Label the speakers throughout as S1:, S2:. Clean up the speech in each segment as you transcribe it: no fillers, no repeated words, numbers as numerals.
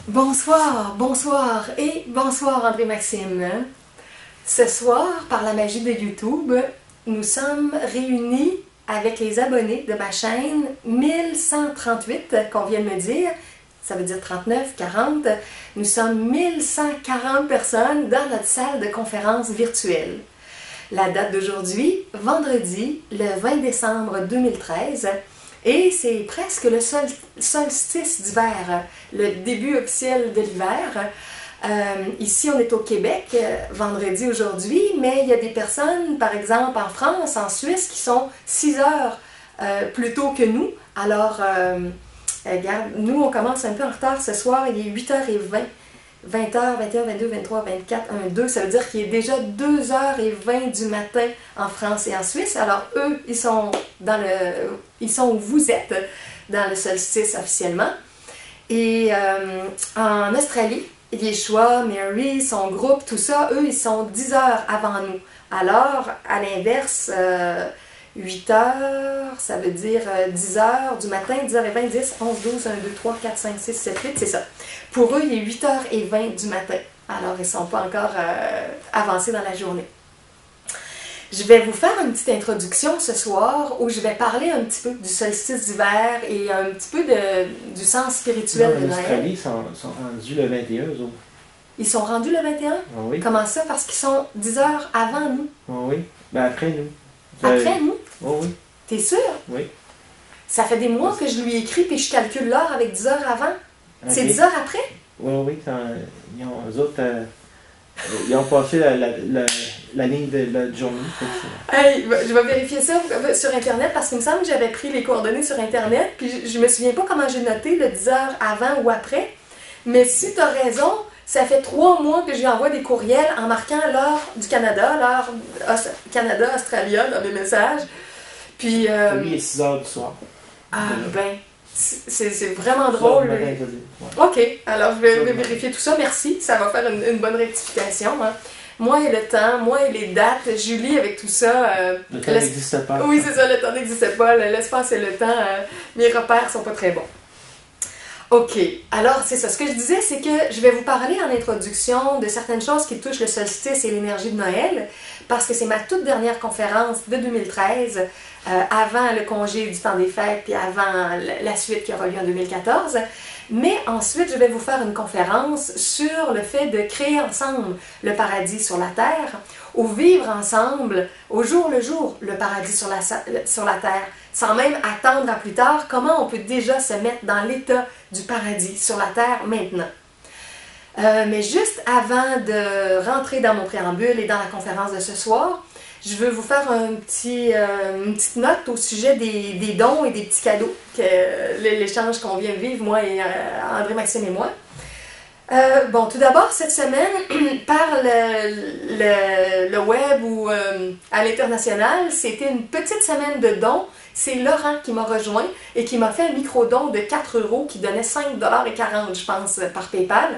S1: Bonsoir, bonsoir et bonsoir André-Maxime. Ce soir, par la magie de YouTube, nous sommes réunis avec les abonnés de ma chaîne 1138 qu'on vient de me dire. Ça veut dire 39, 40. Nous sommes 1140 personnes dans notre salle de conférence virtuelle. La date d'aujourd'hui, vendredi, le 20 décembre 2013. Et c'est presque le solstice d'hiver, le début officiel de l'hiver. Ici, on est au Québec, vendredi aujourd'hui, mais il y a des personnes, par exemple en France, en Suisse, qui sont 6 heures plus tôt que nous. Alors, regarde, nous, on commence un peu en retard ce soir, il est 8h20. 20h, 21, 22, 23, 24, 1, 2, ça veut dire qu'il est déjà 2h20 du matin en France et en Suisse. Alors eux, ils sont où vous êtes, dans le solstice officiellement. Et en Australie, Yeshua, Mary, son groupe, tout ça, eux, ils sont 10 heures avant nous. Alors, à l'inverse, 8 heures, ça veut dire 10 heures du matin, 10h20, 10, 11, 12, 1, 2, 3, 4, 5, 6, 7, 8, c'est ça. Pour eux, il est 8h20 du matin. Alors, ils ne sont pas encore avancés dans la journée. Je vais vous faire une petite introduction ce soir où je vais parler un petit peu du solstice d'hiver et un petit peu du sens spirituel de Noël.
S2: En Australie, ils sont rendus le 21, eux autres.
S1: Ils sont rendus le 21?
S2: Ah oui.
S1: Comment ça? Parce qu'ils sont 10 heures avant nous.
S2: Ah oui. Ben après nous.
S1: Après nous?
S2: Oh oui.
S1: T'es sûr?
S2: Oui.
S1: Ça fait des mois que je lui écris puis je calcule l'heure avec 10 heures avant.
S2: Okay.
S1: C'est 10 heures après?
S2: Oui, oui. Eux autres, ils ont passé la ligne de la journée.
S1: Hey, je vais vérifier ça sur Internet parce qu'il me semble que j'avais pris les coordonnées sur Internet puis je me souviens pas comment j'ai noté le 10 heures avant ou après. Mais si tu as raison, ça fait 3 mois que je lui envoie des courriels en marquant l'heure du Canada, l'heure Canada-Australia dans mes messages. Puis.
S2: Lui, il est 6 heures du soir.
S1: Ah, ben, c'est vraiment drôle.
S2: Ouais.
S1: Ok, alors je vais vérifier tout ça. Merci, ça va faire une bonne rectification. Hein. Moi et le temps, moi et les dates, Julie avec tout ça.
S2: Le temps n'existe pas.
S1: Oui, c'est ça, le temps n'existait pas. L'espace et le temps, mes repères sont pas très bons. Ok, alors c'est ça. Ce que je disais, c'est que je vais vous parler en introduction de certaines choses qui touchent le solstice et l'énergie de Noël, parce que c'est ma toute dernière conférence de 2013, avant le congé du temps des fêtes, puis avant la suite qui aura lieu en 2014. Mais ensuite, je vais vous faire une conférence sur le fait de créer ensemble le paradis sur la terre, ou vivre ensemble, au jour le jour, le paradis sur la terre, sans même attendre à plus tard, comment on peut déjà se mettre dans l'état du paradis sur la terre maintenant. Mais juste avant de rentrer dans mon préambule et dans la conférence de ce soir, je veux vous faire une petite note au sujet des dons et des petits cadeaux, l'échange qu'on vient de vivre, moi et André-Maxime et moi. Bon, tout d'abord, cette semaine, par le web ou à l'international, c'était une petite semaine de dons. C'est Laurent qui m'a rejoint et qui m'a fait un micro-don de 4 € qui donnait 5,40 $, je pense, par PayPal.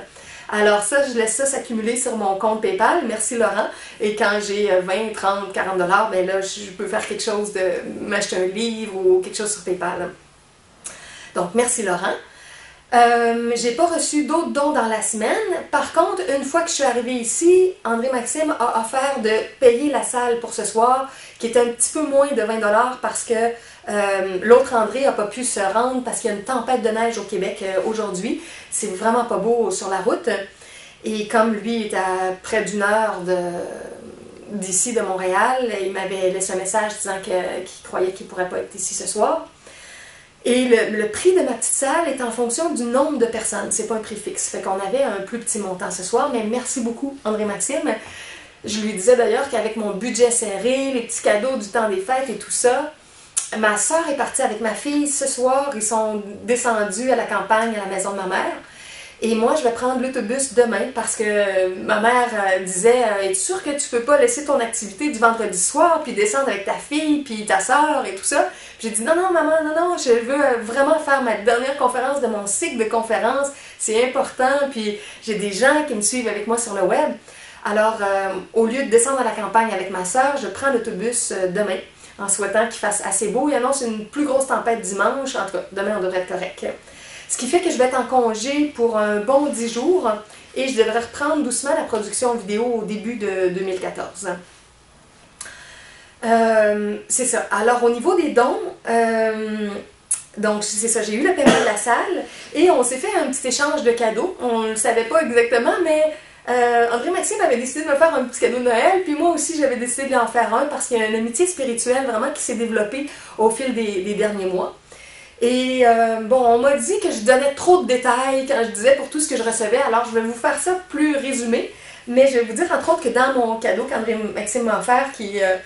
S1: Alors ça, je laisse ça s'accumuler sur mon compte PayPal. Merci Laurent. Et quand j'ai 20, 30, 40 $, ben là, je peux faire quelque chose m'acheter un livre ou quelque chose sur PayPal. Donc, merci Laurent. J'ai pas reçu d'autres dons dans la semaine. Par contre, une fois que je suis arrivée ici, André-Maxime a offert de payer la salle pour ce soir, qui est un petit peu moins de 20 $ parce que l'autre André n'a pas pu se rendre parce qu'il y a une tempête de neige au Québec aujourd'hui. C'est vraiment pas beau sur la route. Et comme lui est à près d'1 heure d'ici, de Montréal, il m'avait laissé un message disant qu'il croyait qu'il ne pourrait pas être ici ce soir. Et le prix de ma petite salle est en fonction du nombre de personnes. C'est pas un prix fixe. Fait qu'on avait un plus petit montant ce soir, mais merci beaucoup, André-Maxime. Je lui disais d'ailleurs qu'avec mon budget serré, les petits cadeaux du temps des fêtes et tout ça, ma soeur est partie avec ma fille ce soir. Ils sont descendus à la campagne, à la maison de ma mère. Et moi, je vais prendre l'autobus demain parce que ma mère disait « Es-tu sûre que tu peux pas laisser ton activité du vendredi soir puis descendre avec ta fille puis ta soeur et tout ça? » J'ai dit « Non, non, maman, non, je veux vraiment faire ma dernière conférence de mon cycle de conférences. C'est important. Puis j'ai des gens qui me suivent avec moi sur le web. Alors, au lieu de descendre à la campagne avec ma soeur, je prends l'autobus demain en souhaitant qu'il fasse assez beau. Il annonce une plus grosse tempête dimanche. En tout cas, demain, on devrait être correct. Ce qui fait que je vais être en congé pour un bon 10 jours et je devrais reprendre doucement la production vidéo au début de 2014. C'est ça. Alors, au niveau des dons, donc c'est ça, j'ai eu le paiement de la salle et on s'est fait un petit échange de cadeaux. On ne le savait pas exactement, mais André-Maxime avait décidé de me faire un petit cadeau de Noël, puis moi aussi j'avais décidé de lui en faire un parce qu'il y a une amitié spirituelle vraiment qui s'est développée au fil des derniers mois. Et bon, on m'a dit que je donnais trop de détails quand je disais pour tout ce que je recevais, alors je vais vous faire ça plus résumé, mais je vais vous dire entre autres que dans mon cadeau qu'André-Maxime m'a offert, qui est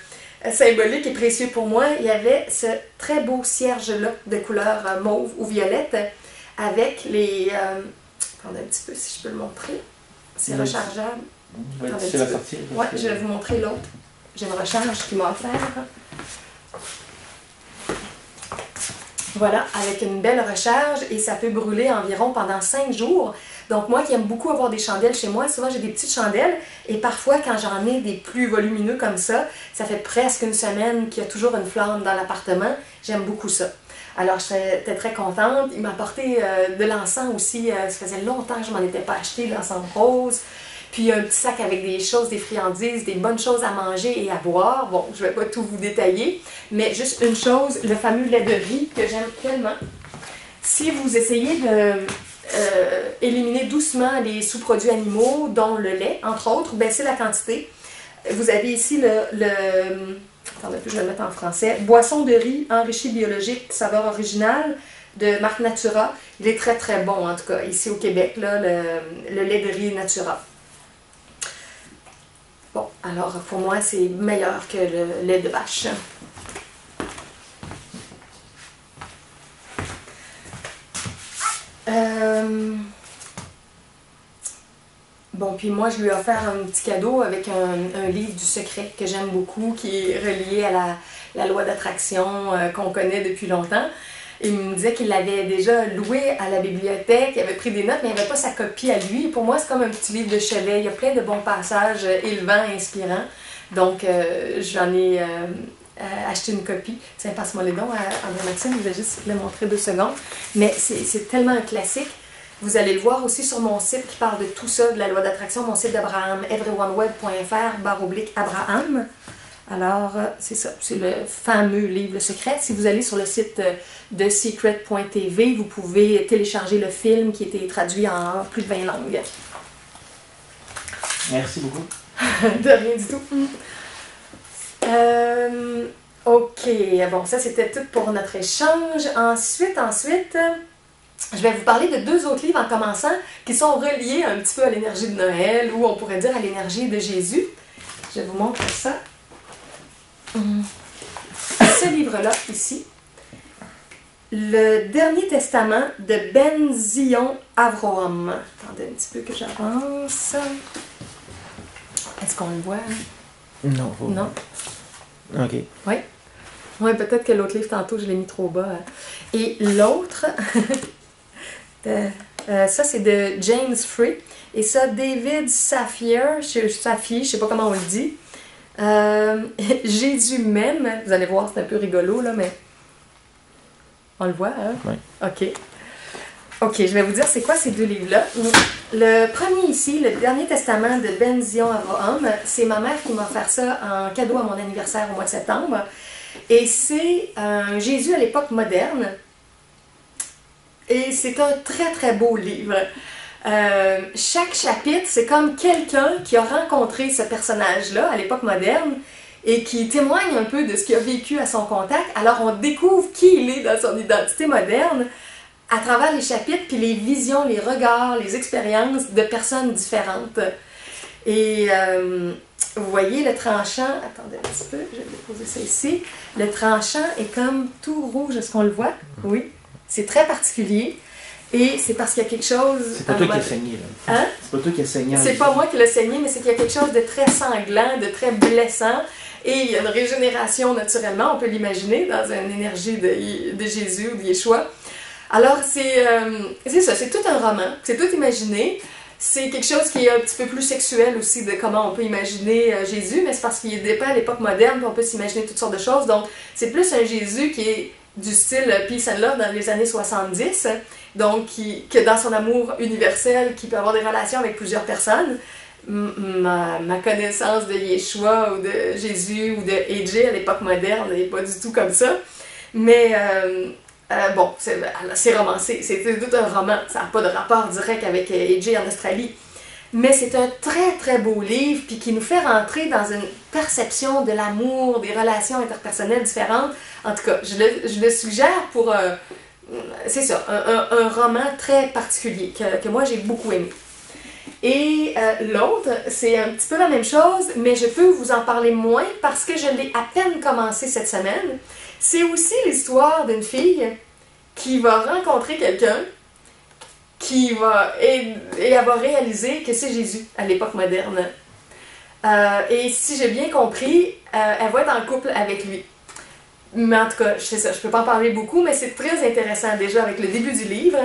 S1: symbolique et précieux pour moi, il y avait ce très beau cierge-là de couleur mauve ou violette avec les... attendez un petit peu si je peux le montrer. C'est rechargeable.
S2: Ouais, c'est la sortie.
S1: Ouais, je vais vous montrer l'autre. J'ai une recharge qui m'a offert. Voilà, avec une belle recharge et ça peut brûler environ pendant 5 jours. Donc moi qui aime beaucoup avoir des chandelles chez moi, souvent j'ai des petites chandelles et parfois quand j'en ai des plus volumineux comme ça fait presque une semaine qu'il y a toujours une flamme dans l'appartement. J'aime beaucoup ça. Alors j'étais très contente. Il m'a apporté de l'encens aussi. Ça faisait longtemps que je m'en étais pas acheté, de l'encens rose. Puis un petit sac avec des choses, des friandises, des bonnes choses à manger et à boire. Bon, je vais pas tout vous détailler, mais juste une chose, le fameux lait de riz que j'aime tellement. Si vous essayez de éliminer doucement les sous-produits animaux, dont le lait, entre autres, baissez la quantité. Vous avez ici attendez, je vais le mettre en français. Boisson de riz enrichi biologique, saveur originale de marque Natura. Il est très très bon en tout cas, ici au Québec, là, le lait de riz Natura. Bon, alors pour moi c'est meilleur que le lait de vache. Bon, puis moi, je lui ai offert un petit cadeau avec un livre du secret que j'aime beaucoup, qui est relié à la loi d'attraction qu'on connaît depuis longtemps. Il me disait qu'il l'avait déjà loué à la bibliothèque, il avait pris des notes, mais il n'avait pas sa copie à lui. Pour moi, c'est comme un petit livre de chevet. Il y a plein de bons passages élevants, inspirants. Donc, j'en ai acheté une copie. Tiens, passe-moi les dons à André-Maxime, je vais juste le montrer 2 secondes. Mais c'est tellement un classique. Vous allez le voir aussi sur mon site qui parle de tout ça, de la loi d'attraction, mon site d'Abraham, everyoneWeb.fr/Abraham. Alors, c'est ça, c'est le fameux livre Le Secret. Si vous allez sur le site de secret.tv, vous pouvez télécharger le film qui a été traduit en plus de 20 langues.
S2: Merci beaucoup.
S1: De rien du tout. Ok, bon, ça c'était tout pour notre échange. Ensuite, je vais vous parler de 2 autres livres en commençant qui sont reliés un petit peu à l'énergie de Noël ou on pourrait dire à l'énergie de Jésus. Je vous montre ça. Ce livre-là, ici, le Dernier Testament de Ben Zion Avraham. Attendez un petit peu que j'avance. Est-ce qu'on le voit?
S2: Non.
S1: Non.
S2: Ok.
S1: Oui. Oui, peut-être que l'autre livre, tantôt, je l'ai mis trop bas. Et l'autre, ça, c'est de James Free. Et ça, David Safier, je sais pas comment on le dit. Jésus même, vous allez voir, c'est un peu rigolo, là, mais on le voit, hein?
S2: Oui.
S1: Ok, je vais vous dire c'est quoi ces 2 livres-là. Le premier ici, le Dernier Testament de Ben Zion Avraham, c'est ma mère qui m'a offert ça en cadeau à mon anniversaire au mois de septembre. Et c'est un Jésus à l'époque moderne. Et c'est un très très beau livre. Chaque chapitre, c'est comme quelqu'un qui a rencontré ce personnage-là à l'époque moderne et qui témoigne un peu de ce qu'il a vécu à son contact. Alors on découvre qui il est dans son identité moderne à travers les chapitres, puis les visions, les regards, les expériences de personnes différentes. Et vous voyez le tranchant, attendez un petit peu, je vais déposer ça ici. Le tranchant est comme tout rouge, est-ce qu'on le voit? Oui. C'est très particulier. Et c'est parce qu'il y a quelque chose...
S2: C'est pas toi qui as saigné, là.
S1: Hein?
S2: C'est pas toi qui as saigné.
S1: C'est pas moi qui l'ai saigné, mais c'est qu'il y a quelque chose de très sanglant, de très blessant. Et il y a une régénération naturellement, on peut l'imaginer, dans une énergie de Jésus ou de Yeshua. Alors, c'est ça, c'est tout un roman, c'est tout imaginé. C'est quelque chose qui est un petit peu plus sexuel aussi de comment on peut imaginer Jésus, mais c'est parce qu'il n'est pas à l'époque moderne, puis on peut s'imaginer toutes sortes de choses. Donc, c'est plus un Jésus qui est du style Peace and Love dans les années 70, donc que dans son amour universel, qui peut avoir des relations avec plusieurs personnes. Ma connaissance de Yeshua ou de Jésus ou de AJ à l'époque moderne n'est pas du tout comme ça. Mais bon, c'est romancé, c'est tout un roman, ça n'a pas de rapport direct avec AJ en Australie. Mais c'est un très très beau livre, puis qui nous fait rentrer dans une perception de l'amour, des relations interpersonnelles différentes. En tout cas, je le suggère pour, c'est ça, un roman très particulier que moi j'ai beaucoup aimé. Et l'autre, c'est un petit peu la même chose, mais je peux vous en parler moins parce que je l'ai à peine commencé cette semaine. C'est aussi l'histoire d'une fille qui va rencontrer quelqu'un et elle va réaliser que c'est Jésus à l'époque moderne. Et si j'ai bien compris, elle va être en couple avec lui. Mais en tout cas, je sais ça, je peux pas en parler beaucoup, mais c'est très intéressant déjà avec le début du livre.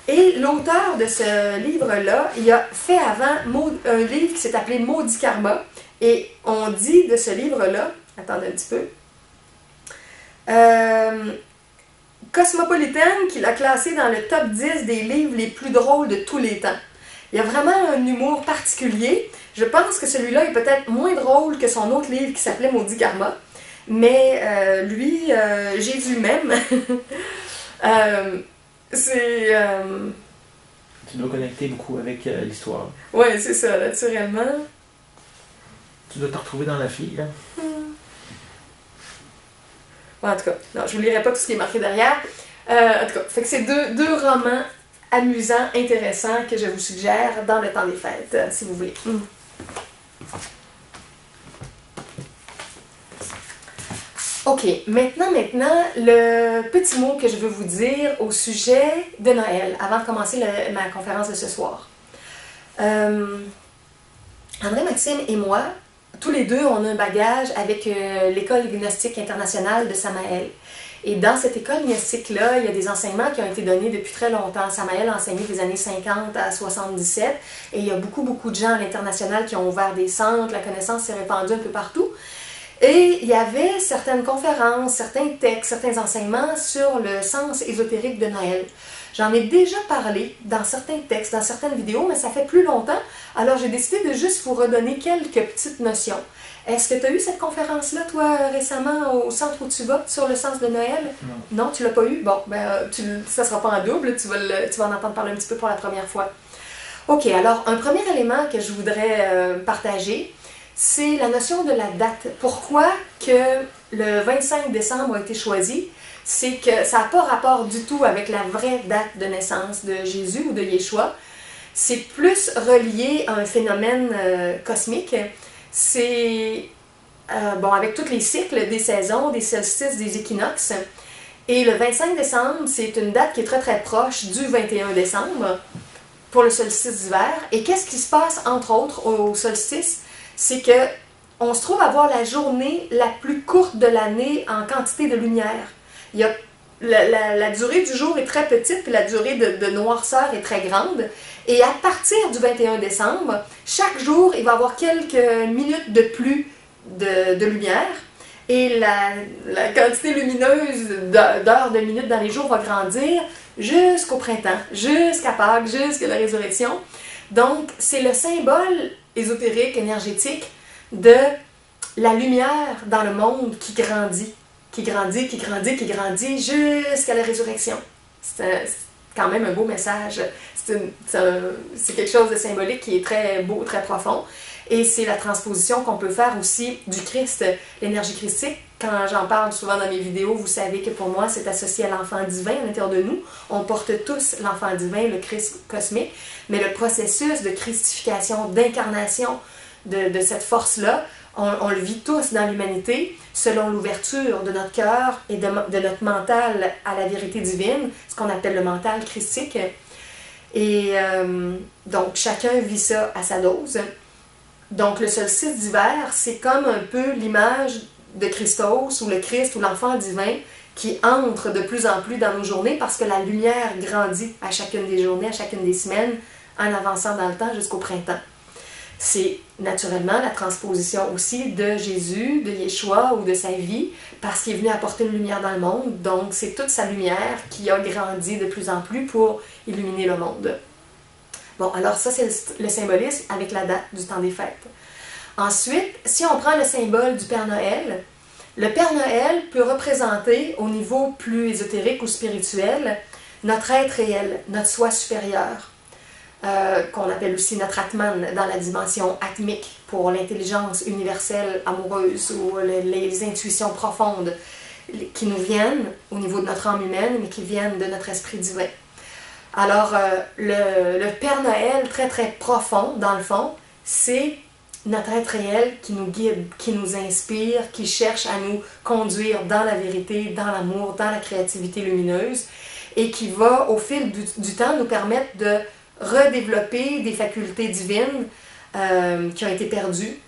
S1: Et l'auteur de ce livre-là, il a fait avant un livre qui s'est appelé Maudit Karma. Et on dit de ce livre-là, attendez un petit peu, Cosmopolitan, qui l'a classé dans le top 10 des livres les plus drôles de tous les temps. Il y a vraiment un humour particulier. Je pense que celui-là est peut-être moins drôle que son autre livre qui s'appelait Maudit Karma. Mais lui, Jésus même, c'est...
S2: Tu dois connecter beaucoup avec l'histoire.
S1: Oui, c'est ça, naturellement.
S2: Tu dois te retrouver dans la fille, hein?
S1: Bon, en tout cas, non, je ne vous lirai pas tout ce qui est marqué derrière. En tout cas, fait que c'est deux romans amusants, intéressants, que je vous suggère dans le temps des fêtes, si vous voulez. Ok, maintenant, le petit mot que je veux vous dire au sujet de Noël, avant de commencer ma conférence de ce soir. André-Maxime et moi, tous les deux, on a un bagage avec l'école gnostique internationale de Samael. Et dans cette école gnostique-là, il y a des enseignements qui ont été donnés depuis très longtemps. Samael a enseigné des années 50 à 77, et il y a beaucoup de gens à l'international qui ont ouvert des centres, la connaissance s'est répandue un peu partout. Et il y avait certaines conférences, certains textes, certains enseignements sur le sens ésotérique de Noël. J'en ai déjà parlé dans certains textes, dans certaines vidéos, mais ça fait plus longtemps. Alors j'ai décidé de juste vous redonner quelques petites notions. Est-ce que tu as eu cette conférence-là, toi, récemment, au centre où tu vas, sur le sens de Noël? Non. Non, tu l'as pas eu? Bon, ben, ça sera pas en double, tu vas en entendre parler un petit peu pour la première fois. Ok, alors, un premier élément que je voudrais partager, c'est la notion de la date. Pourquoi que le 25 décembre a été choisi? C'est que ça n'a pas rapport du tout avec la vraie date de naissance de Jésus ou de Yeshua. C'est plus relié à un phénomène cosmique. C'est, bon, avec tous les cycles des saisons, des solstices, des équinoxes. Et le 25 décembre, c'est une date qui est très proche du 21 décembre pour le solstice d'hiver. Et qu'est-ce qui se passe, entre autres, au solstice? C'est que on se trouve à avoir la journée la plus courte de l'année en quantité de lumière. Il y a, la durée du jour est très petite, puis la durée de noirceur est très grande. Et à partir du 21 décembre, chaque jour, il va y avoir quelques minutes de plus de lumière. Et la quantité lumineuse d'heures, de minutes dans les jours va grandir jusqu'au printemps, jusqu'à Pâques, jusqu'à la résurrection. Donc, c'est le symbole ésotérique, énergétique de la lumière dans le monde qui grandit, jusqu'à la résurrection. C'est quand même un beau message. C'est quelque chose de symbolique qui est très beau, très profond. Et c'est la transposition qu'on peut faire aussi du Christ, l'énergie christique. Quand j'en parle souvent dans mes vidéos, vous savez que pour moi, c'est associé à l'enfant divin à l'intérieur de nous. On porte tous l'enfant divin, le Christ cosmique. Mais le processus de christification, d'incarnation de cette force-là, on le vit tous dans l'humanité, selon l'ouverture de notre cœur et de notre mental à la vérité divine, ce qu'on appelle le mental christique. Et donc, chacun vit ça à sa dose. Donc, le solstice d'hiver, c'est comme un peu l'image de Christos, ou le Christ, ou l'enfant divin, qui entre de plus en plus dans nos journées parce que la lumière grandit à chacune des journées, à chacune des semaines, en avançant dans le temps jusqu'au printemps. C'est naturellement la transposition aussi de Jésus, de Yeshua ou de sa vie, parce qu'il est venu apporter une lumière dans le monde. Donc, c'est toute sa lumière qui a grandi de plus en plus pour illuminer le monde. Bon, alors ça, c'est le symbolisme avec la date du temps des fêtes. Ensuite, si on prend le symbole du Père Noël, le Père Noël peut représenter au niveau plus ésotérique ou spirituel notre être réel, notre soi supérieur, qu'on appelle aussi notre Atman dans la dimension atmique pour l'intelligence universelle amoureuse ou les intuitions profondes qui nous viennent au niveau de notre âme humaine, mais qui viennent de notre esprit divin. Alors, le Père Noël, très très profond dans le fond, c'est notre être réel qui nous guide, qui nous inspire, qui cherche à nous conduire dans la vérité, dans l'amour, dans la créativité lumineuse, et qui va, au fil du temps, nous permettre de redévelopper des facultés divines qui ont été perdues,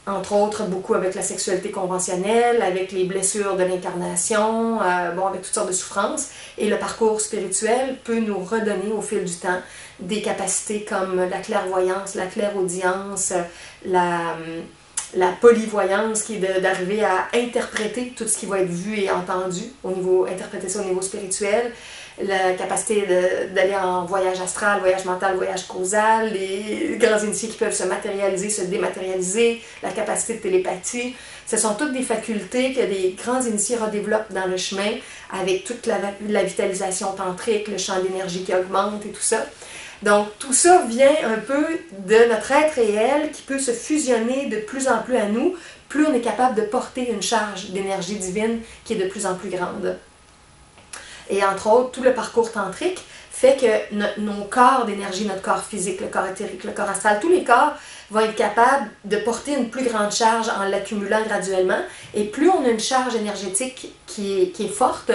S1: entre autres beaucoup avec la sexualité conventionnelle, avec les blessures de l'incarnation, avec toutes sortes de souffrances. Et le parcours spirituel peut nous redonner au fil du temps des capacités comme la clairvoyance, la clairaudience, la polyvoyance, qui est d'arriver à interpréter tout ce qui va être vu et entendu, interpréter ça au niveau spirituel, la capacité d'aller en voyage astral, voyage mental, voyage causal, les grands initiés qui peuvent se matérialiser, se dématérialiser, la capacité de télépathie. Ce sont toutes des facultés que des grands initiés redéveloppent dans le chemin avec toute la vitalisation tantrique, le champ d'énergie qui augmente et tout ça. Donc, tout ça vient un peu de notre être réel qui peut se fusionner de plus en plus à nous, plus on est capable de porter une charge d'énergie divine qui est de plus en plus grande. Et entre autres, tout le parcours tantrique fait que nos corps d'énergie, notre corps physique, le corps éthérique, le corps astral, tous les corps vont être capables de porter une plus grande charge en l'accumulant graduellement. Et plus on a une charge énergétique qui est forte,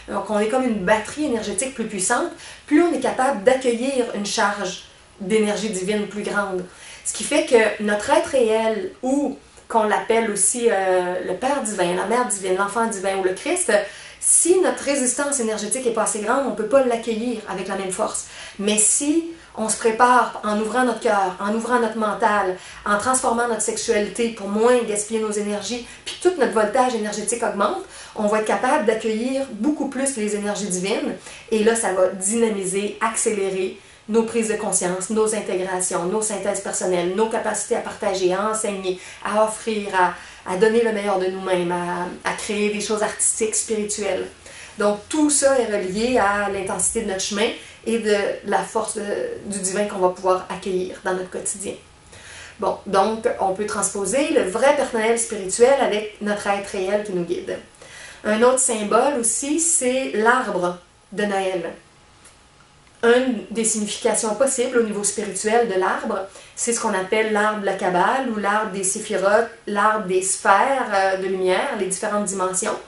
S1: donc on est comme une batterie énergétique plus puissante, plus on est capable d'accueillir une charge d'énergie divine plus grande. Ce qui fait que notre être réel, ou qu'on l'appelle aussi le Père divin, la Mère divine, l'Enfant divin ou le Christ, si notre résistance énergétique n'est pas assez grande, on ne peut pas l'accueillir avec la même force. Mais si on se prépare en ouvrant notre cœur, en ouvrant notre mental, en transformant notre sexualité pour moins gaspiller nos énergies, puis tout notre voltage énergétique augmente, on va être capable d'accueillir beaucoup plus les énergies divines. Et là, ça va dynamiser, accélérer nos prises de conscience, nos intégrations, nos synthèses personnelles, nos capacités à partager, à enseigner, à offrir, à donner le meilleur de nous-mêmes, à créer des choses artistiques, spirituelles. Donc, tout ça est relié à l'intensité de notre chemin et de la force du divin qu'on va pouvoir accueillir dans notre quotidien. Bon, donc, on peut transposer le vrai Père Noël spirituel avec notre être réel qui nous guide. Un autre symbole aussi, c'est l'arbre de Noël. Une des significations possibles au niveau spirituel de l'arbre, c'est ce qu'on appelle l'arbre de la Kabbale ou l'arbre des séphirotes, l'arbre des sphères de lumière, les différentes dimensions.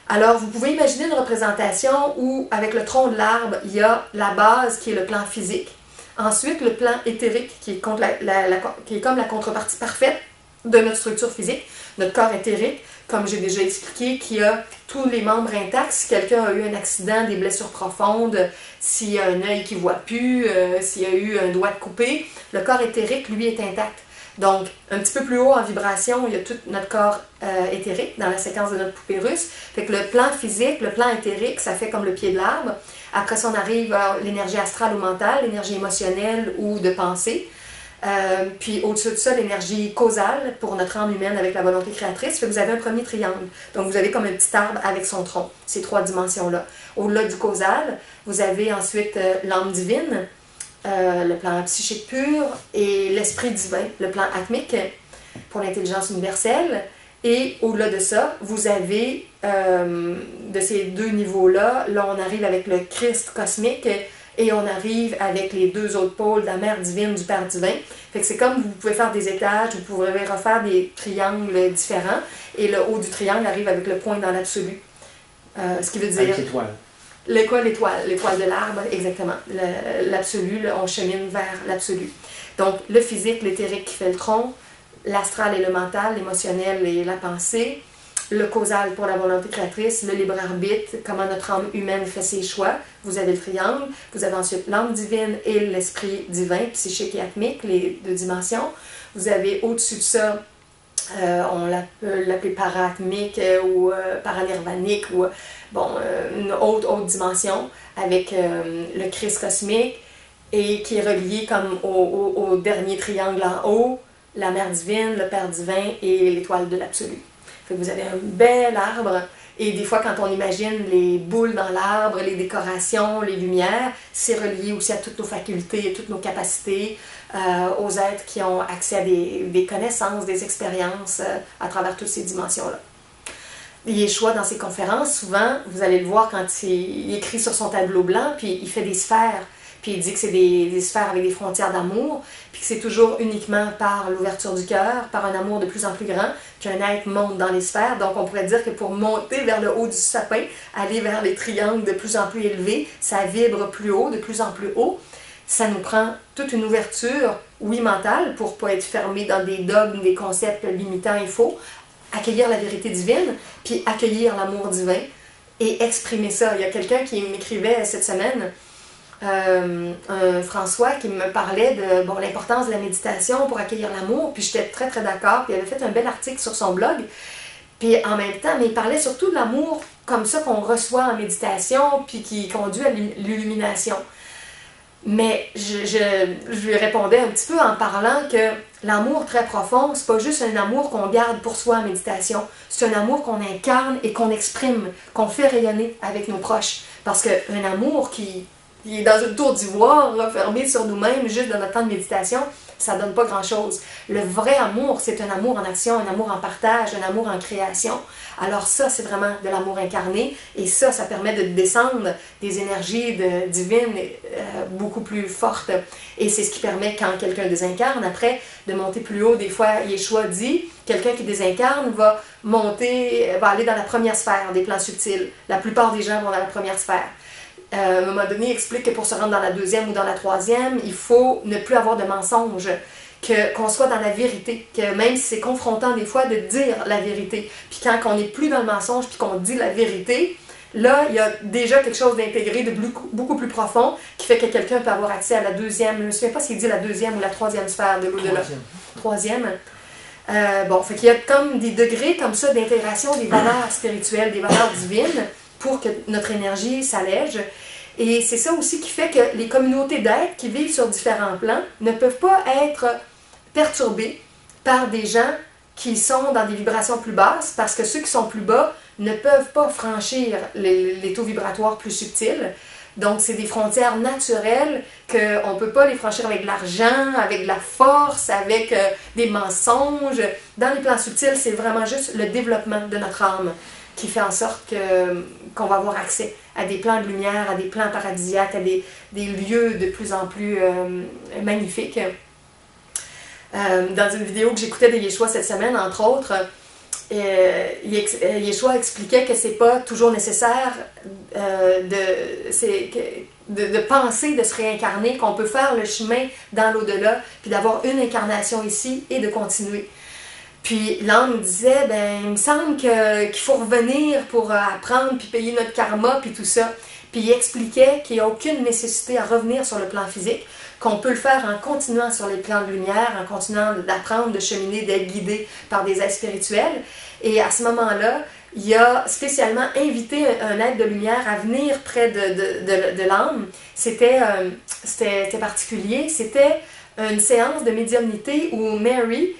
S1: Alors, vous pouvez imaginer une représentation où, avec le tronc de l'arbre, il y a la base qui est le plan physique. Ensuite, le plan éthérique qui est, qui est comme la contrepartie parfaite de notre structure physique, notre corps éthérique, comme j'ai déjà expliqué, qui a tous les membres intacts. Si quelqu'un a eu un accident, des blessures profondes, s'il y a un œil qui ne voit plus, s'il y a eu un doigt coupé, le corps éthérique, lui, est intact. Donc, un petit peu plus haut en vibration, il y a tout notre corps éthérique dans la séquence de notre poupée russe. Fait que le plan physique, le plan éthérique, ça fait comme le pied de l'arbre. Après ça, on arrive à l'énergie astrale ou mentale, l'énergie émotionnelle ou de pensée. Puis au-dessus de ça, l'énergie causale pour notre âme humaine avec la volonté créatrice. Fait que vous avez un premier triangle. Donc vous avez comme un petit arbre avec son tronc, ces trois dimensions-là. Au-delà du causal, vous avez ensuite l'âme divine, le plan psychique pur et l'esprit divin, le plan atmique pour l'intelligence universelle. Et au-delà de ça, vous avez de ces deux niveaux-là, là on arrive avec le Christ cosmique. Et on arrive avec les deux autres pôles de la Mère divine, du Père divin. Fait que c'est comme vous pouvez faire des étages, vous pouvez refaire des triangles différents. Et le haut du triangle arrive avec le point dans l'absolu. Ce qui veut dire...
S2: Avec l'étoile.
S1: L'étoile de l'arbre, exactement. L'absolu, on chemine vers l'absolu. Donc, le physique, l'éthérique qui fait le tronc, l'astral et le mental, l'émotionnel et la pensée, le causal pour la volonté créatrice, le libre arbitre, comment notre âme humaine fait ses choix. Vous avez le triangle. Vous avez ensuite l'âme divine et l'esprit divin, psychique et atmique, les deux dimensions. Vous avez au-dessus de ça, on peut l'appeler para-atmique ou paranirvanique ou une haute dimension avec le Christ cosmique et qui est relié comme au dernier triangle en haut, la mère divine, le Père divin et l'étoile de l'absolu. Fait que vous avez un bel arbre et des fois quand on imagine les boules dans l'arbre, les décorations, les lumières, c'est relié aussi à toutes nos facultés et toutes nos capacités, aux êtres qui ont accès à des connaissances, des expériences à travers toutes ces dimensions-là. Yeshua, dans ses conférences, souvent, vous allez le voir quand il écrit sur son tableau blanc, puis il fait des sphères, puis il dit que c'est des sphères avec des frontières d'amour, puis que c'est toujours uniquement par l'ouverture du cœur, par un amour de plus en plus grand, qu'un être monte dans les sphères. Donc on pourrait dire que pour monter vers le haut du sapin, aller vers les triangles de plus en plus élevés, ça vibre plus haut, de plus en plus haut. Ça nous prend toute une ouverture, oui, mentale, pour ne pas être fermé dans des dogmes, des concepts limitants et faux, accueillir la vérité divine, puis accueillir l'amour divin et exprimer ça. Il y a quelqu'un qui m'écrivait cette semaine, François, qui me parlait de l'importance de la méditation pour accueillir l'amour, puis j'étais très très d'accord, puis il avait fait un bel article sur son blog, puis en même temps, mais il parlait surtout de l'amour comme ça qu'on reçoit en méditation, puis qui conduit à l'illumination. Mais je lui répondais un petit peu en parlant que l'amour très profond, c'est pas juste un amour qu'on garde pour soi en méditation, c'est un amour qu'on incarne et qu'on exprime, qu'on fait rayonner avec nos proches. Parce qu'un amour qui est dans une tour d'ivoire, refermé sur nous-mêmes, juste dans notre temps de méditation, ça donne pas grand-chose. Le vrai amour, c'est un amour en action, un amour en partage, un amour en création. Alors ça, c'est vraiment de l'amour incarné, et ça permet de descendre des énergies divines beaucoup plus fortes. Et c'est ce qui permet, quand quelqu'un désincarne, après, de monter plus haut. Des fois, Yeshua dit, quelqu'un qui désincarne va aller dans la première sphère des plans subtils. La plupart des gens vont dans la première sphère. À un moment donné, il explique que pour se rendre dans la deuxième ou dans la troisième, il faut ne plus avoir de mensonges, qu'on soit dans la vérité, que même si c'est confrontant des fois de dire la vérité. Puis quand on n'est plus dans le mensonge puis qu'on dit la vérité, là, il y a déjà quelque chose d'intégré de beaucoup plus profond qui fait que quelqu'un peut avoir accès à la deuxième, je ne me souviens pas s'il dit la deuxième ou la troisième sphère de l'au-delà. Troisième. Fait qu'il y a comme des degrés comme ça d'intégration des valeurs spirituelles, des valeurs divines, pour que notre énergie s'allège. Et c'est ça aussi qui fait que les communautés d'êtres qui vivent sur différents plans ne peuvent pas être perturbées par des gens qui sont dans des vibrations plus basses, parce que ceux qui sont plus bas ne peuvent pas franchir les taux vibratoires plus subtils. Donc, c'est des frontières naturelles qu'on ne peut pas les franchir avec de l'argent, avec de la force, avec des mensonges. Dans les plans subtils, c'est vraiment juste le développement de notre âme qui fait en sorte qu'on va avoir accès à des plans de lumière, à des plans paradisiaques, à des lieux de plus en plus magnifiques. Dans une vidéo que j'écoutais de Yeshua cette semaine, entre autres, Yeshua expliquait que c'est pas toujours nécessaire de penser de se réincarner, qu'on peut faire le chemin dans l'au-delà, puis d'avoir une incarnation ici et de continuer. Puis l'âme me disait, il me semble qu'il faut revenir pour apprendre, puis payer notre karma, puis tout ça. Puis il expliquait qu'il n'y a aucune nécessité à revenir sur le plan physique, qu'on peut le faire en continuant sur les plans de lumière, en continuant d'apprendre, de cheminer, d'être guidé par des êtres spirituels. Et à ce moment-là, il a spécialement invité un être de lumière à venir près de l'âme. C'était particulier. C'était une séance de médiumnité où Mary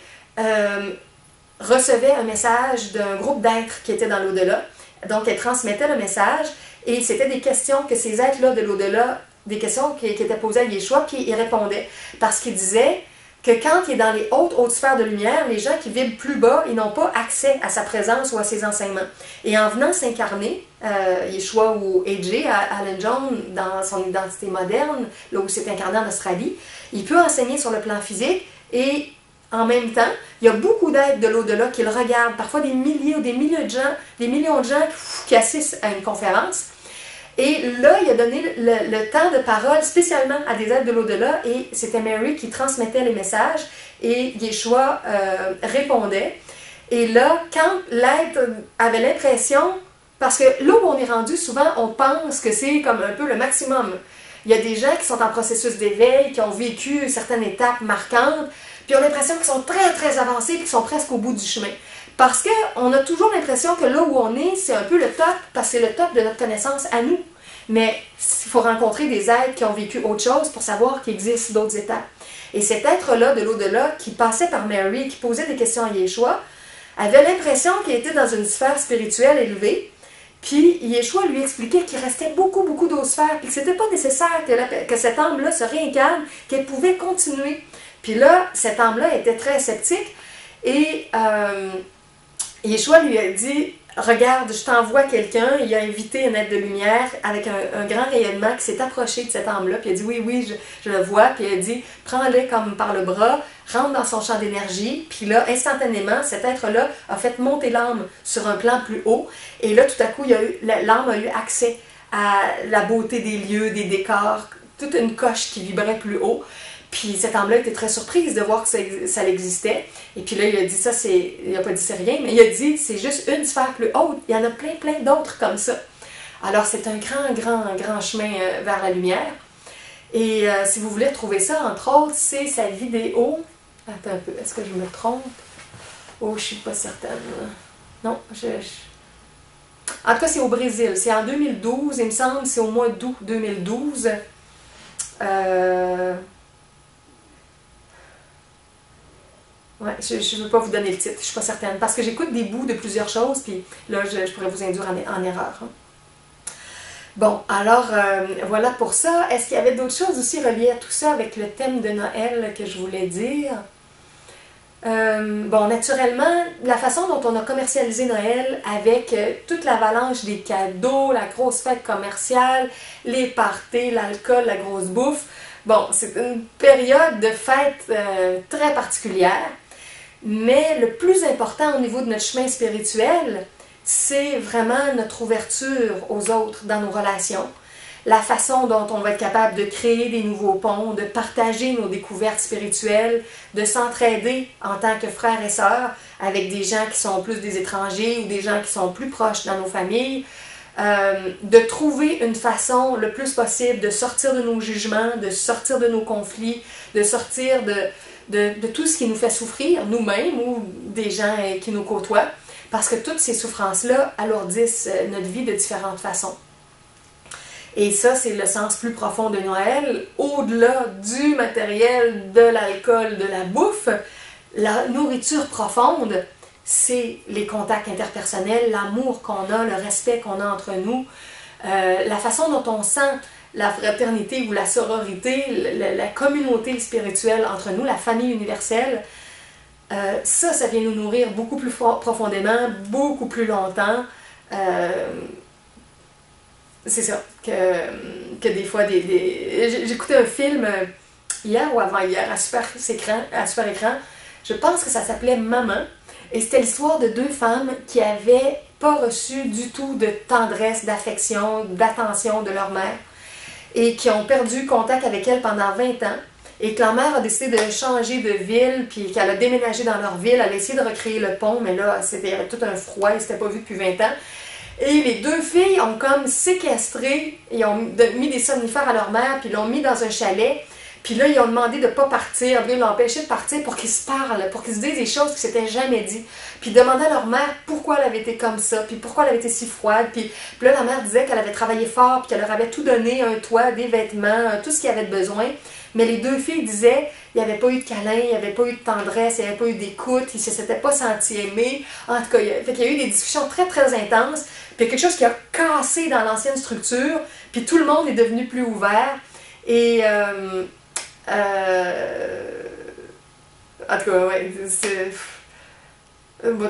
S1: recevait un message d'un groupe d'êtres qui étaient dans l'au-delà. Donc, elle transmettait le message et c'était des questions que ces êtres-là de l'au-delà, des questions qui étaient posées à Yeshua, puis il répondait. Parce qu'il disait que quand il est dans les hautes sphères de lumière, les gens qui vibrent plus bas, ils n'ont pas accès à sa présence ou à ses enseignements. Et en venant s'incarner, Yeshua ou AJ, Alan Jones, dans son identité moderne, là où il s'est incarné en Australie, il peut enseigner sur le plan physique et en même temps, il y a beaucoup d'êtres de l'au-delà qui le regardent, parfois des milliers ou des millions de gens qui assistent à une conférence. Et là, il a donné le temps de parole spécialement à des êtres de l'au-delà, et c'était Mary qui transmettait les messages et Yeshua répondait. Et là, quand l'être avait l'impression, parce que là où on est rendu, souvent on pense que c'est comme un peu le maximum. Il y a des gens qui sont en processus d'éveil, qui ont vécu certaines étapes marquantes, puis ont l'impression qu'ils sont très, très avancés, puis qu'ils sont presque au bout du chemin. Parce qu'on a toujours l'impression que là où on est, c'est un peu le top, parce que c'est le top de notre connaissance à nous. Mais il faut rencontrer des êtres qui ont vécu autre chose pour savoir qu'il existe d'autres étapes. Et cet être-là de l'au-delà, qui passait par Mary, qui posait des questions à Yeshua, avait l'impression qu'il était dans une sphère spirituelle élevée. Puis Yeshua lui expliquait qu'il restait beaucoup, beaucoup d'autres sphères, puis que c'était pas nécessaire que cette âme-là se réincarne, qu'elle pouvait continuer. Puis là, cette âme-là était très sceptique, et Yeshua lui a dit, regarde, je t'envoie quelqu'un. Il a invité un être de lumière avec un grand rayonnement qui s'est approché de cette âme-là, puis il a dit, oui, oui, je le vois, puis il a dit, prends-le comme par le bras, rentre dans son champ d'énergie, puis là, instantanément, cet être-là a fait monter l'âme sur un plan plus haut, et là, tout à coup, l'âme a eu accès à la beauté des lieux, des décors, toute une coche qui vibrait plus haut. Puis cette âme-là était très surprise de voir que ça existait. Et puis là, il a dit ça, il n'a pas dit c'est rien, mais il a dit c'est juste une sphère plus haute. Il y en a plein, plein d'autres comme ça. Alors c'est un grand, grand, grand chemin vers la lumière. Et si vous voulez retrouver ça, entre autres, c'est sa vidéo. Attends un peu, est-ce que je me trompe? Oh, je suis pas certaine. Non, En tout cas, c'est au Brésil. C'est en 2012, il me semble, c'est au mois d'août 2012. Ouais, je ne veux pas vous donner le titre, je ne suis pas certaine, parce que j'écoute des bouts de plusieurs choses, puis là, je pourrais vous induire en erreur. Hein. Bon, alors, voilà pour ça. Est-ce qu'il y avait d'autres choses aussi reliées à tout ça avec le thème de Noël que je voulais dire? Bon, naturellement, la façon dont on a commercialisé Noël avec toute l'avalanche des cadeaux, la grosse fête commerciale, les parties, l'alcool, la grosse bouffe, bon, c'est une période de fête très particulière. Mais le plus important au niveau de notre chemin spirituel, c'est vraiment notre ouverture aux autres dans nos relations. La façon dont on va être capable de créer des nouveaux ponts, de partager nos découvertes spirituelles, de s'entraider en tant que frères et sœurs avec des gens qui sont plus des étrangers ou des gens qui sont plus proches dans nos familles. De trouver une façon le plus possible de sortir de nos jugements, de sortir de nos conflits, de sortir de tout ce qui nous fait souffrir, nous-mêmes ou des gens qui nous côtoient, parce que toutes ces souffrances-là alourdissent notre vie de différentes façons. Et ça, c'est le sens plus profond de Noël. Au-delà du matériel, de l'alcool, de la bouffe, la nourriture profonde, c'est les contacts interpersonnels, l'amour qu'on a, le respect qu'on a entre nous, la façon dont on sent la fraternité ou la sororité, la communauté spirituelle entre nous, la famille universelle. Ça vient nous nourrir beaucoup plus profondément, beaucoup plus longtemps. C'est ça, que des fois, j'écoutais un film hier ou avant-hier à super écran, je pense que ça s'appelait Maman, et c'était l'histoire de deux femmes qui avaient pas reçu du tout de tendresse, d'affection, d'attention de leur mère, et qui ont perdu contact avec elle pendant 20 ans, et que leur mère a décidé de changer de ville, puis qu'elle a déménagé dans leur ville, elle a essayé de recréer le pont, mais là, c'était tout un froid, ils ne s'étaient pas vus depuis 20 ans. Et les deux filles ont comme séquestré, ils ont mis des somnifères à leur mère, puis l'ont mis dans un chalet. Puis là, ils ont demandé de ne pas partir, ils l'ont empêché de partir pour qu'ils se parlent, pour qu'ils se disent des choses qui ne s'étaient jamais dit. Puis ils demandaient à leur mère pourquoi elle avait été comme ça, puis pourquoi elle avait été si froide. Puis là, la mère disait qu'elle avait travaillé fort, puis qu'elle leur avait tout donné, un toit, des vêtements, tout ce qu'ils avaient besoin. Mais les deux filles disaient qu'il n'y avait pas eu de câlin, il n'y avait pas eu de tendresse, il n'y avait pas eu d'écoute, ils ne se s'étaient pas sentis aimés. En tout cas, il y a eu des discussions très, très intenses. Puis il y a quelque chose qui a cassé dans l'ancienne structure, puis tout le monde est devenu plus ouvert. Et en tout cas, ouais, c'est...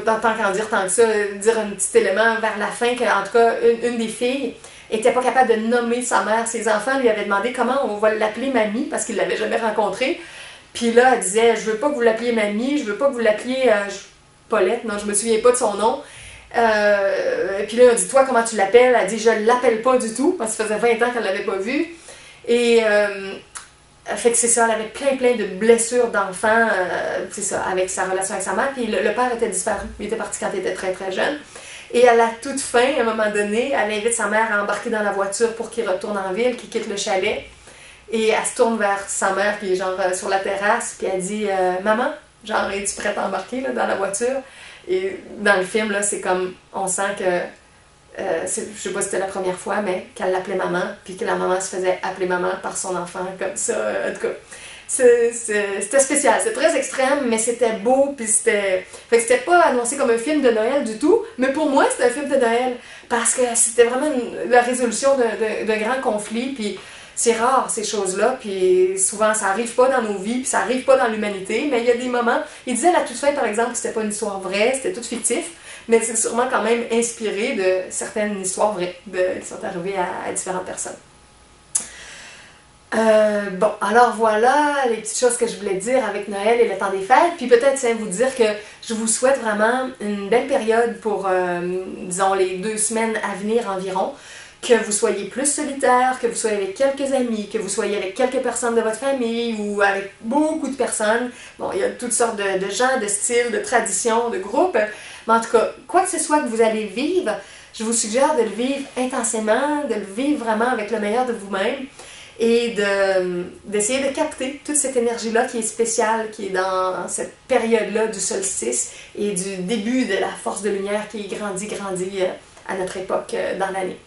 S1: Tant qu'en dire tant que ça, dire un petit élément vers la fin, qu'en tout cas, une des filles n'était pas capable de nommer sa mère. Ses enfants lui avaient demandé comment on va l'appeler mamie, parce qu'ils ne l'avaient jamais rencontrée. Puis là, elle disait, je veux pas que vous l'appeliez mamie, je veux pas que vous l'appeliez Paulette, non, je me souviens pas de son nom. Puis là, on dit, toi, comment tu l'appelles? Elle dit, je l'appelle pas du tout, parce que ça faisait 20 ans qu'elle l'avait pas vu. Et fait que c'est ça, elle avait plein de blessures d'enfant, c'est ça, avec sa relation avec sa mère. Puis le père était disparu, il était parti quand elle était très très jeune. Et à la toute fin, à un moment donné, elle invite sa mère à embarquer dans la voiture pour qu'il retourne en ville, qu'il quitte le chalet. Et elle se tourne vers sa mère, qui est genre sur la terrasse, puis elle dit Maman, genre, es-tu prête à embarquer là, dans la voiture? Et dans le film, là, c'est comme, on sent que, je sais pas si c'était la première fois, mais qu'elle l'appelait maman, puis que la maman se faisait appeler maman par son enfant, comme ça, en tout cas. C'était spécial, c'était très extrême, mais c'était beau, puis c'était... Fait que c'était pas annoncé comme un film de Noël du tout, mais pour moi, c'était un film de Noël, parce que c'était vraiment la résolution d'un grand conflit, puis c'est rare, ces choses-là, puis souvent, ça arrive pas dans nos vies, puis ça arrive pas dans l'humanité, mais il y a des moments... Il disait à la toute fin, par exemple, que c'était pas une histoire vraie, c'était tout fictif, mais c'est sûrement quand même inspiré de certaines histoires vraies qui sont arrivées à différentes personnes. Bon, alors voilà les petites choses que je voulais dire avec Noël et le temps des fêtes, puis peut-être vous dire que je vous souhaite vraiment une belle période pour, disons, les 2 semaines à venir environ, que vous soyez plus solitaire, que vous soyez avec quelques amis, que vous soyez avec quelques personnes de votre famille ou avec beaucoup de personnes. Bon, il y a toutes sortes de gens, de styles, de traditions, de groupes, mais en tout cas, quoi que ce soit que vous allez vivre, je vous suggère de le vivre intensément, de le vivre vraiment avec le meilleur de vous-même, et d'essayer de capter toute cette énergie-là qui est spéciale, qui est dans cette période-là du solstice et du début de la force de lumière qui grandit à notre époque dans l'année.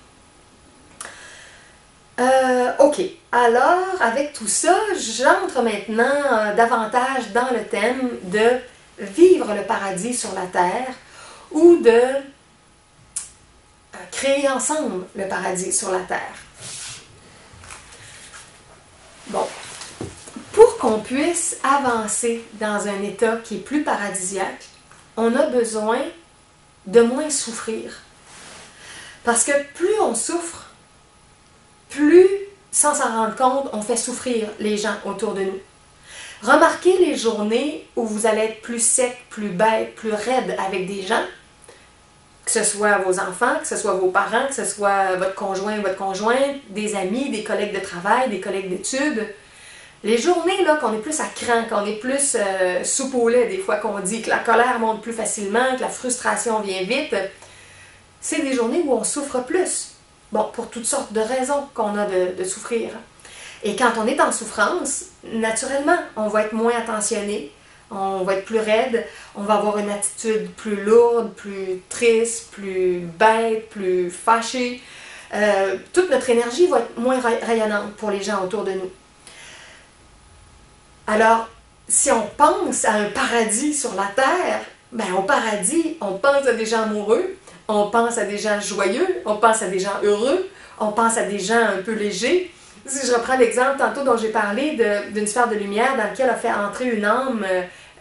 S1: Ok, alors avec tout ça, j'entre maintenant davantage dans le thème de vivre le paradis sur la terre ou de créer ensemble le paradis sur la terre. Bon, pour qu'on puisse avancer dans un état qui est plus paradisiaque, on a besoin de moins souffrir. Parce que plus on souffre, plus, sans s'en rendre compte, on fait souffrir les gens autour de nous. Remarquez les journées où vous allez être plus sec, plus bête, plus raide avec des gens, que ce soit vos enfants, que ce soit vos parents, que ce soit votre conjointe, des amis, des collègues de travail, des collègues d'études. Les journées là qu'on est plus à cran, qu'on est plus soupe au lait, des fois qu'on dit que la colère monte plus facilement, que la frustration vient vite, c'est des journées où on souffre plus. Bon, pour toutes sortes de raisons qu'on a de souffrir. Et quand on est en souffrance, naturellement, on va être moins attentionné, on va être plus raide, on va avoir une attitude plus lourde, plus triste, plus bête, plus fâchée. Toute notre énergie va être moins rayonnante pour les gens autour de nous. Alors, si on pense à un paradis sur la terre, ben au paradis, on pense à des gens amoureux, on pense à des gens joyeux, on pense à des gens heureux, on pense à des gens un peu légers. Si je reprends l'exemple tantôt dont j'ai parlé d'une sphère de lumière dans laquelle a fait entrer une âme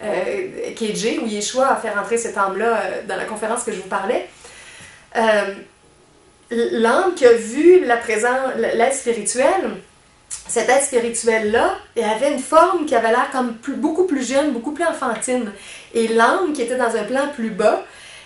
S1: KJ, où Yeshua a fait rentrer cette âme-là dans la conférence que je vous parlais, l'âme qui a vu l'être spirituel, cet être spirituel-là, il avait une forme qui avait l'air comme beaucoup plus jeune, beaucoup plus enfantine. Et l'âme qui était dans un plan plus bas,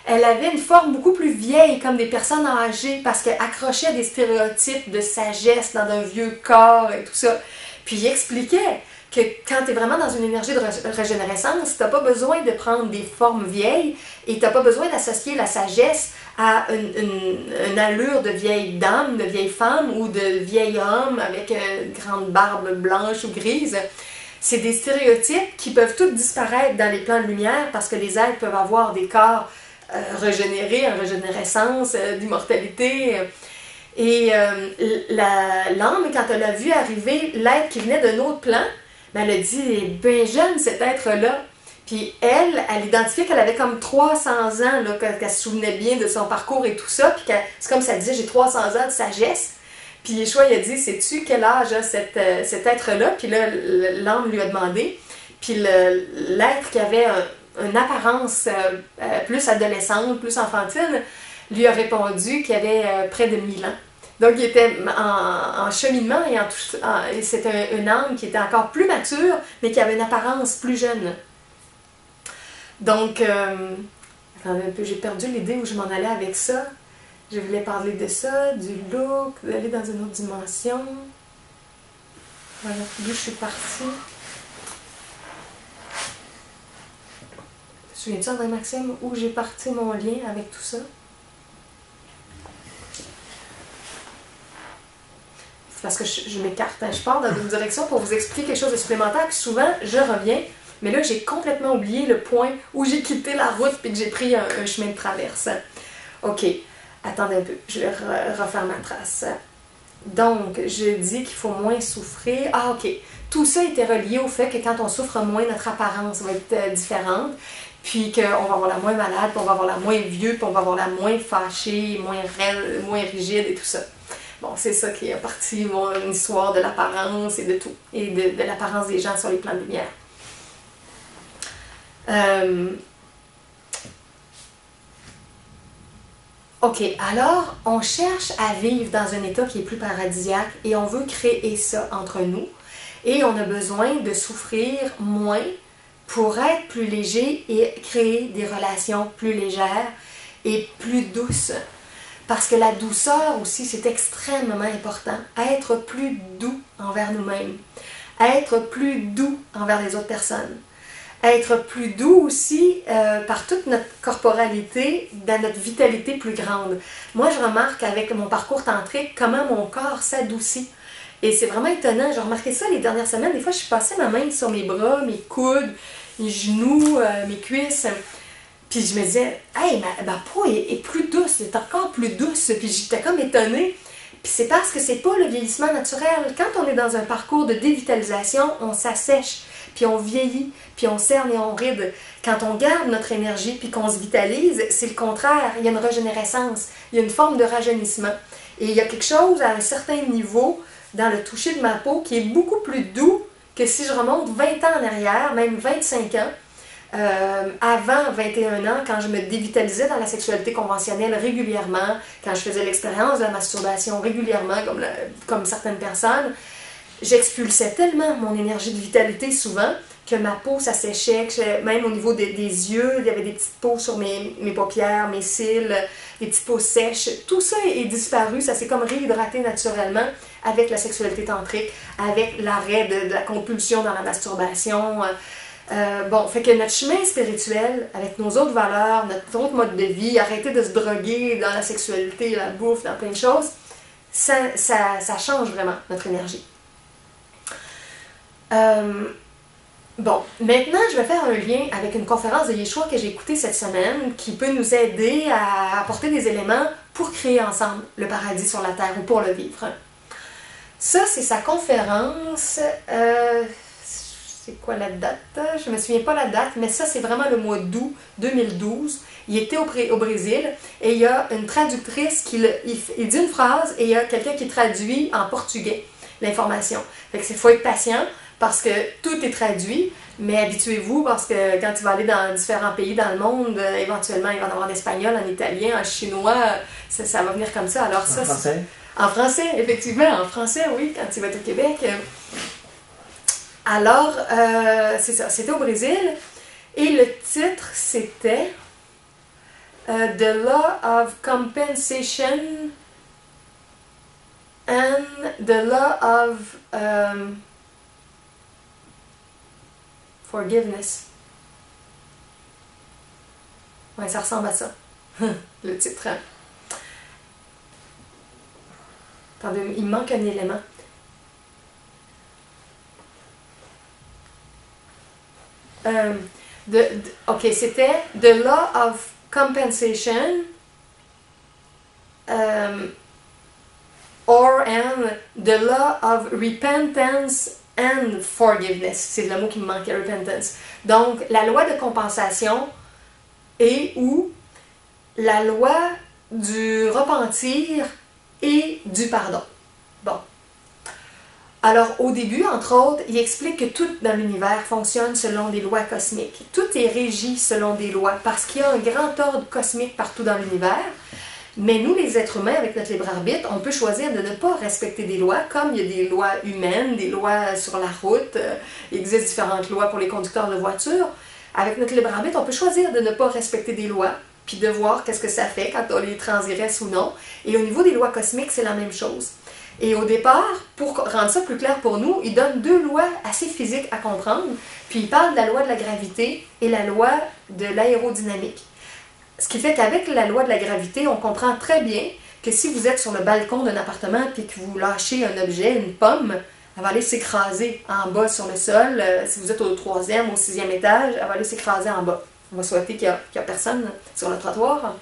S1: elle avait une forme beaucoup plus vieille, comme des personnes âgées, parce qu'elle accrochait des stéréotypes de sagesse dans un vieux corps et tout ça. Puis il expliquait que quand tu es vraiment dans une énergie de régénérescence, tu n'as pas besoin de prendre des formes vieilles et tu n'as pas besoin d'associer la sagesse à une allure de vieille dame, de vieille femme ou de vieil homme avec une grande barbe blanche ou grise. C'est des stéréotypes qui peuvent tous disparaître dans les plans de lumière parce que les êtres peuvent avoir des corps régénérés, en régénérescence, d'immortalité. Et l'âme, quand elle a vu arriver l'être qui venait d'un autre plan, ben elle a dit, elle est bien jeune cet être-là. Puis elle identifiait qu'elle avait comme 300 ans, là, qu'elle se souvenait bien de son parcours et tout ça. Puis c'est comme ça disait, j'ai 300 ans de sagesse. Puis Yeshua, il a dit, sais-tu quel âge a cet être-là? Puis là, l'âme lui a demandé. Puis l'être qui avait une apparence plus adolescente, plus enfantine, lui a répondu qu'il avait près de 1000 ans. Donc, il était en cheminement et c'était une âme qui était encore plus mature, mais qui avait une apparence plus jeune. Donc, attendez un peu, j'ai perdu l'idée où je m'en allais avec ça. Je voulais parler de ça, du look, d'aller dans une autre dimension. Voilà, d'où je suis partie. Te souviens-tu, André-Maxime, où j'ai parti mon lien avec tout ça? c'est parce que je m'écarte, hein, je pars dans une direction pour vous expliquer quelque chose de supplémentaire, puis souvent, je reviens, mais là, j'ai complètement oublié le point où j'ai quitté la route puis que j'ai pris un chemin de traverse. OK, attendez un peu, je vais refaire ma trace. Donc, je dis qu'il faut moins souffrir. Ah, OK. Tout ça était relié au fait que quand on souffre moins, notre apparence va être différente, puis qu'on va avoir la moins malade, puis on va avoir la moins vieux, puis on va avoir la moins fâchée, moins raide, moins rigide et tout ça. Bon, c'est ça qui est parti mon histoire de l'apparence et de tout, et de l'apparence des gens sur les plans de lumière. OK, alors, on cherche à vivre dans un état qui est plus paradisiaque et on veut créer ça entre nous. Et on a besoin de souffrir moins pour être plus léger et créer des relations plus légères et plus douces. Parce que la douceur aussi, c'est extrêmement important. Être plus doux envers nous-mêmes. Être plus doux envers les autres personnes. Être plus doux aussi par toute notre corporalité, dans notre vitalité plus grande. Moi, je remarque avec mon parcours tantrique comment mon corps s'adoucit. Et c'est vraiment étonnant. J'ai remarqué ça les dernières semaines. Des fois, je passais ma main sur mes bras, mes coudes, mes genoux, mes cuisses. Puis je me disais, hey, ma peau est plus douce, elle est encore plus douce. Puis j'étais comme étonnée. Puis c'est parce que c'est pas le vieillissement naturel. Quand on est dans un parcours de dévitalisation, on s'assèche, puis on vieillit, puis on cerne et on ride. Quand on garde notre énergie, puis qu'on se vitalise, c'est le contraire. Il y a une régénérescence, il y a une forme de rajeunissement. Et il y a quelque chose à un certain niveau dans le toucher de ma peau qui est beaucoup plus doux que si je remonte 20 ans en arrière, même 25 ans. Avant 21 ans, quand je me dévitalisais dans la sexualité conventionnelle régulièrement, quand je faisais l'expérience de la masturbation régulièrement, comme certaines personnes, j'expulsais tellement mon énergie de vitalité souvent que ma peau s'asséchait, même au niveau des yeux, il y avait des petites peaux sur mes paupières, mes cils, des petites peaux sèches. Tout ça est disparu, ça s'est comme réhydraté naturellement avec la sexualité tantrique, avec l'arrêt de la compulsion dans la masturbation. Bon, fait que notre chemin spirituel, avec nos autres valeurs, notre autre mode de vie, arrêter de se droguer dans la sexualité, la bouffe, dans plein de choses, ça change vraiment notre énergie. Bon, maintenant, je vais faire un lien avec une conférence de Yeshua que j'ai écoutée cette semaine qui peut nous aider à apporter des éléments pour créer ensemble le paradis sur la terre ou pour le vivre. Ça, c'est sa conférence... c'est quoi la date? Je me souviens pas la date, mais ça, c'est vraiment le mois d'août 2012. Il était au Brésil et il y a une traductrice qui il dit une phrase et il y a quelqu'un qui traduit en portugais l'information. Fait que il faut être patient parce que tout est traduit, mais habituez-vous parce que quand tu vas aller dans différents pays dans le monde, éventuellement, il va y en avoir en espagnol, en italien, en chinois, ça va venir comme ça. Alors ça,
S2: en français?
S1: En français, effectivement, en français, oui, quand tu vas être au Québec. Alors, c'est ça, c'était au Brésil, et le titre, c'était The Law of Compensation and the Law of Forgiveness. Ouais, ça ressemble à ça, le titre. Attendez, il me manque un élément. OK, c'était The Law of Compensation the Law of Repentance and Forgiveness. C'est le mot qui me manquait, repentance. Donc, la loi de compensation et ou la loi du repentir et du pardon. Bon. Alors, au début, entre autres, il explique que tout dans l'univers fonctionne selon des lois cosmiques. Tout est régi selon des lois parce qu'il y a un grand ordre cosmique partout dans l'univers. Mais nous, les êtres humains, avec notre libre arbitre, on peut choisir de ne pas respecter des lois, comme il y a des lois humaines, des lois sur la route, il existe différentes lois pour les conducteurs de voitures. Avec notre libre arbitre, on peut choisir de ne pas respecter des lois, puis de voir qu'est-ce que ça fait quand on les transgresse ou non. Et au niveau des lois cosmiques, c'est la même chose. Et au départ, pour rendre ça plus clair pour nous, il donne deux lois assez physiques à comprendre, puis il parle de la loi de la gravité et la loi de l'aérodynamique. Ce qui fait qu'avec la loi de la gravité, on comprend très bien que si vous êtes sur le balcon d'un appartement et que vous lâchez un objet, une pomme, elle va aller s'écraser en bas sur le sol. Si vous êtes au 3e, au 6e étage, elle va aller s'écraser en bas. On va souhaiter qu'il n'y a personne sur le trottoir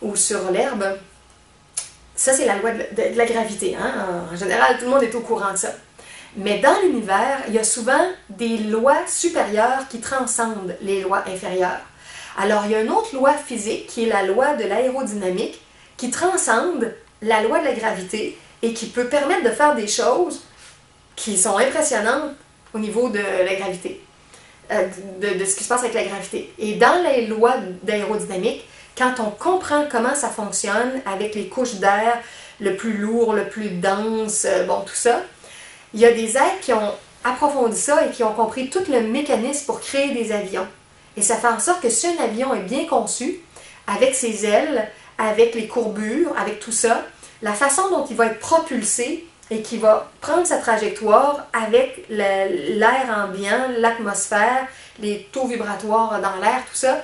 S1: ou sur l'herbe. Ça, c'est la loi de la gravité. Hein? En général, tout le monde est au courant de ça. Mais dans l'univers, il y a souvent des lois supérieures qui transcendent les lois inférieures. Alors, il y a une autre loi physique qui est la loi de l'aérodynamique qui transcende la loi de la gravité et qui peut permettre de faire des choses qui sont impressionnantes au niveau de la gravité, de ce qui se passe avec la gravité. Et dans les lois d'aérodynamique, quand on comprend comment ça fonctionne avec les couches d'air, le plus lourd, le plus dense, bon, tout ça, il y a des êtres qui ont approfondi ça et qui ont compris tout le mécanisme pour créer des avions. Et ça fait en sorte que si un avion est bien conçu, avec ses ailes, avec les courbures, avec tout ça, la façon dont il va être propulsé et qu'il va prendre sa trajectoire avec l'air ambiant, l'atmosphère, les taux vibratoires dans l'air, tout ça,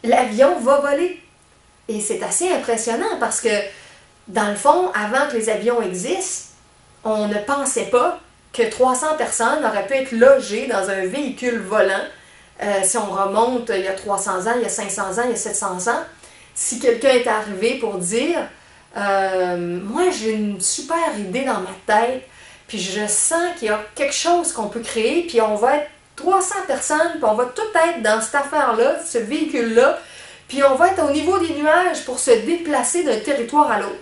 S1: l'avion va voler. Et c'est assez impressionnant parce que, dans le fond, avant que les avions existent, on ne pensait pas que 300 personnes auraient pu être logées dans un véhicule volant. Si on remonte il y a 300 ans, il y a 500 ans, il y a 700 ans, si quelqu'un est arrivé pour dire moi j'ai une super idée dans ma tête, puis je sens qu'il y a quelque chose qu'on peut créer, puis on va être 300 personnes, puis on va tout être dans cette affaire-là, ce véhicule-là, puis on va être au niveau des nuages pour se déplacer d'un territoire à l'autre.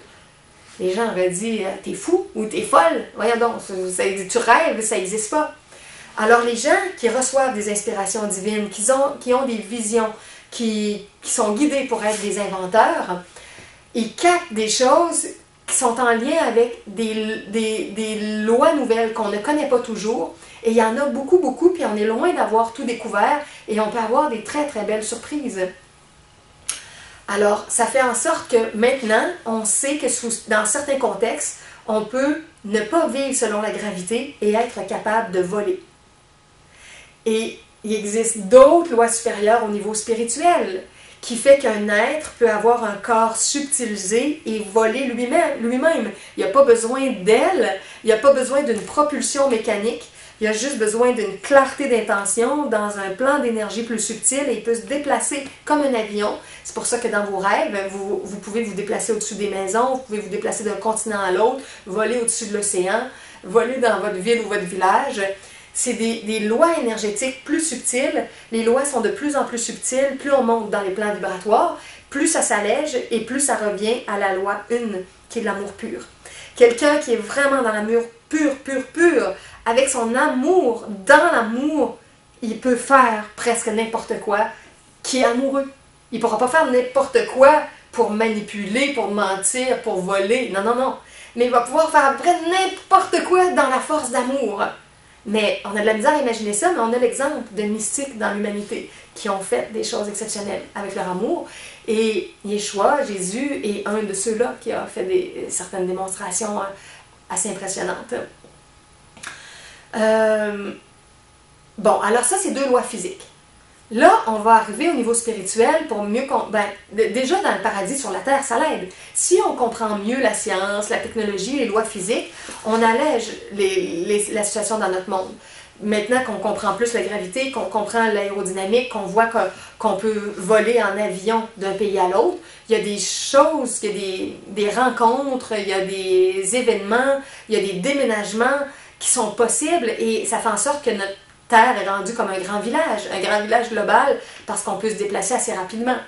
S1: Les gens auraient dit « T'es fou ou t'es folle? Voyons donc, tu rêves, ça n'existe pas. » Alors les gens qui reçoivent des inspirations divines, qui ont des visions, qui sont guidés pour être des inventeurs, ils captent des choses qui sont en lien avec des lois nouvelles qu'on ne connaît pas toujours. Et il y en a beaucoup, beaucoup, puis on est loin d'avoir tout découvert et on peut avoir des très, très belles surprises. Alors, ça fait en sorte que maintenant, on sait que dans certains contextes, on peut ne pas vivre selon la gravité et être capable de voler. Et il existe d'autres lois supérieures au niveau spirituel qui fait qu'un être peut avoir un corps subtilisé et voler lui-même. Il n'y a pas besoin d'aile, il n'y a pas besoin d'une propulsion mécanique, il y a juste besoin d'une clarté d'intention dans un plan d'énergie plus subtil et il peut se déplacer comme un avion. C'est pour ça que dans vos rêves, vous pouvez vous déplacer au-dessus des maisons, vous pouvez vous déplacer d'un continent à l'autre, voler au-dessus de l'océan, voler dans votre ville ou votre village. C'est des lois énergétiques plus subtiles. Les lois sont de plus en plus subtiles. Plus on monte dans les plans vibratoires, plus ça s'allège et plus ça revient à la loi 1, qui est de l'amour pur. Quelqu'un qui est vraiment dans l'amour pur, avec son amour, dans l'amour, il peut faire presque n'importe quoi qui est amoureux. Il ne pourra pas faire n'importe quoi pour manipuler, pour mentir, pour voler. Non, non, non. Mais il va pouvoir faire à peu près n'importe quoi dans la force d'amour. Mais on a de la misère à imaginer ça, mais on a l'exemple de mystiques dans l'humanité qui ont fait des choses exceptionnelles avec leur amour. Et Yeshua, Jésus, est un de ceux-là qui a fait certaines démonstrations assez impressionnantes. Bon, alors ça, c'est 2 lois physiques. Là, on va arriver au niveau spirituel pour mieux... déjà, dans le paradis sur la Terre, ça l'aide. Si on comprend mieux la science, la technologie, les lois physiques, on allège la situation dans notre monde. Maintenant qu'on comprend plus la gravité, qu'on comprend l'aérodynamique, qu'on voit qu'on peut voler en avion d'un pays à l'autre, il y a des choses, il y a des rencontres, il y a des événements, il y a des déménagements qui sont possibles et ça fait en sorte que notre Terre est rendue comme un grand village global, parce qu'on peut se déplacer assez rapidement.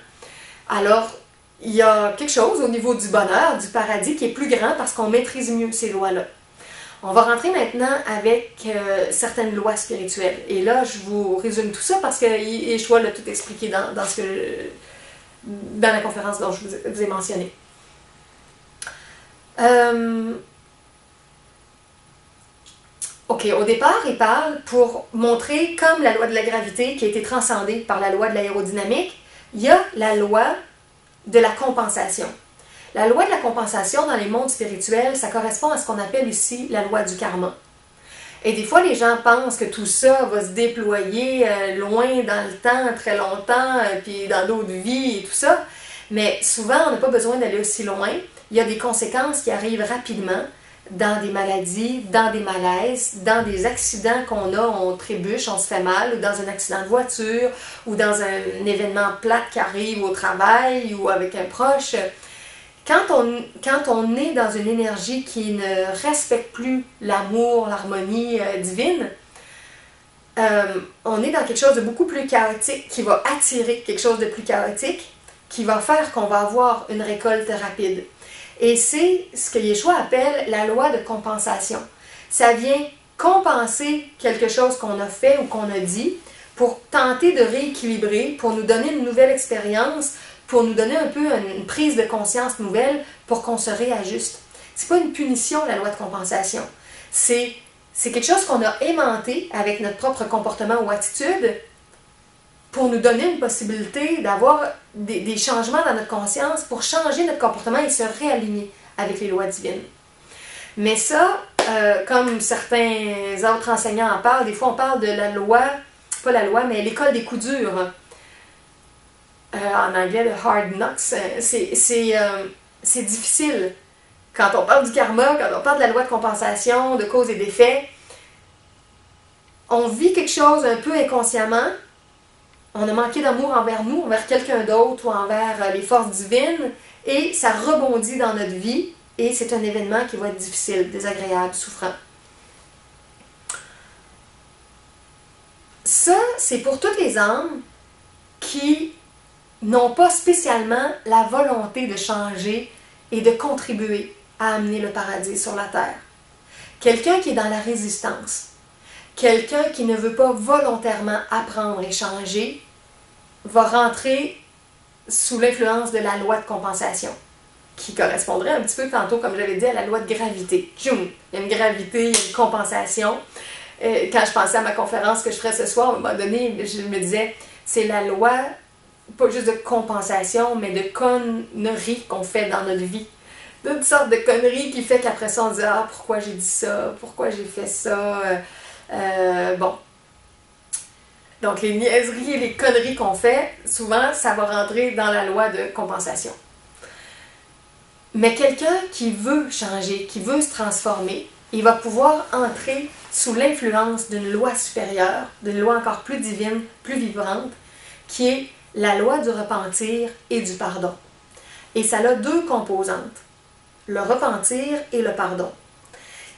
S1: Alors, il y a quelque chose au niveau du bonheur, du paradis, qui est plus grand parce qu'on maîtrise mieux ces lois-là. On va rentrer maintenant avec certaines lois spirituelles. Et là, je vous résume tout ça parce que Yeshua l'a tout expliqué dans la conférence dont je vous ai mentionné. Ok, au départ, il parle pour montrer comme la loi de la gravité qui a été transcendée par la loi de l'aérodynamique, il y a la loi de la compensation. La loi de la compensation dans les mondes spirituels, ça correspond à ce qu'on appelle ici la loi du karma. Et des fois, les gens pensent que tout ça va se déployer loin dans le temps, très longtemps, puis dans d'autres vies et tout ça. Mais souvent, on n'a pas besoin d'aller aussi loin. Il y a des conséquences qui arrivent rapidement dans des maladies, dans des malaises, dans des accidents qu'on a, on trébuche, on se fait mal, ou dans un accident de voiture, ou dans un événement plate qui arrive au travail ou avec un proche. Quand on est dans une énergie qui ne respecte plus l'amour, l'harmonie divine, on est dans quelque chose de beaucoup plus chaotique, qui va attirer quelque chose de plus chaotique, qui va faire qu'on va avoir une récolte rapide. Et c'est ce que Yeshua appelle la loi de compensation. Ça vient compenser quelque chose qu'on a fait ou qu'on a dit pour tenter de rééquilibrer, pour nous donner une nouvelle expérience, pour nous donner un peu une prise de conscience nouvelle pour qu'on se réajuste. C'est pas une punition, la loi de compensation. C'est quelque chose qu'on a aimanté avec notre propre comportement ou attitude pour nous donner une possibilité d'avoir des changements dans notre conscience pour changer notre comportement et se réaligner avec les lois divines. Mais ça, comme certains autres enseignants en parlent, des fois on parle de la loi, pas la loi, mais l'école des coups durs. En anglais, le hard knocks. C'est difficile. Quand on parle du karma, quand on parle de la loi de compensation, de cause et d'effet, on vit quelque chose un peu inconsciemment. On a manqué d'amour envers nous, envers quelqu'un d'autre ou envers les forces divines, et ça rebondit dans notre vie, et c'est un événement qui va être difficile, désagréable, souffrant. Ça, c'est pour toutes les âmes qui n'ont pas spécialement la volonté de changer et de contribuer à amener le paradis sur la terre. Quelqu'un qui est dans la résistance, quelqu'un qui ne veut pas volontairement apprendre et changer, va rentrer sous l'influence de la loi de compensation, qui correspondrait un petit peu tantôt, comme j'avais dit, à la loi de gravité. Tchoum! Il y a une gravité, il y a une compensation. Quand je pensais à ma conférence que je ferais ce soir, à un moment donné, je me disais, c'est la loi, pas juste de compensation, mais de conneries qu'on fait dans notre vie. Toutes sortes de conneries qui fait qu'après ça, on dit « Ah, pourquoi j'ai dit ça? Pourquoi j'ai fait ça? » Bon. Donc, les niaiseries et les conneries qu'on fait, souvent, ça va rentrer dans la loi de compensation. Mais quelqu'un qui veut changer, qui veut se transformer, il va pouvoir entrer sous l'influence d'une loi supérieure, d'une loi encore plus divine, plus vibrante, qui est la loi du repentir et du pardon. Et ça a deux composantes, le repentir et le pardon.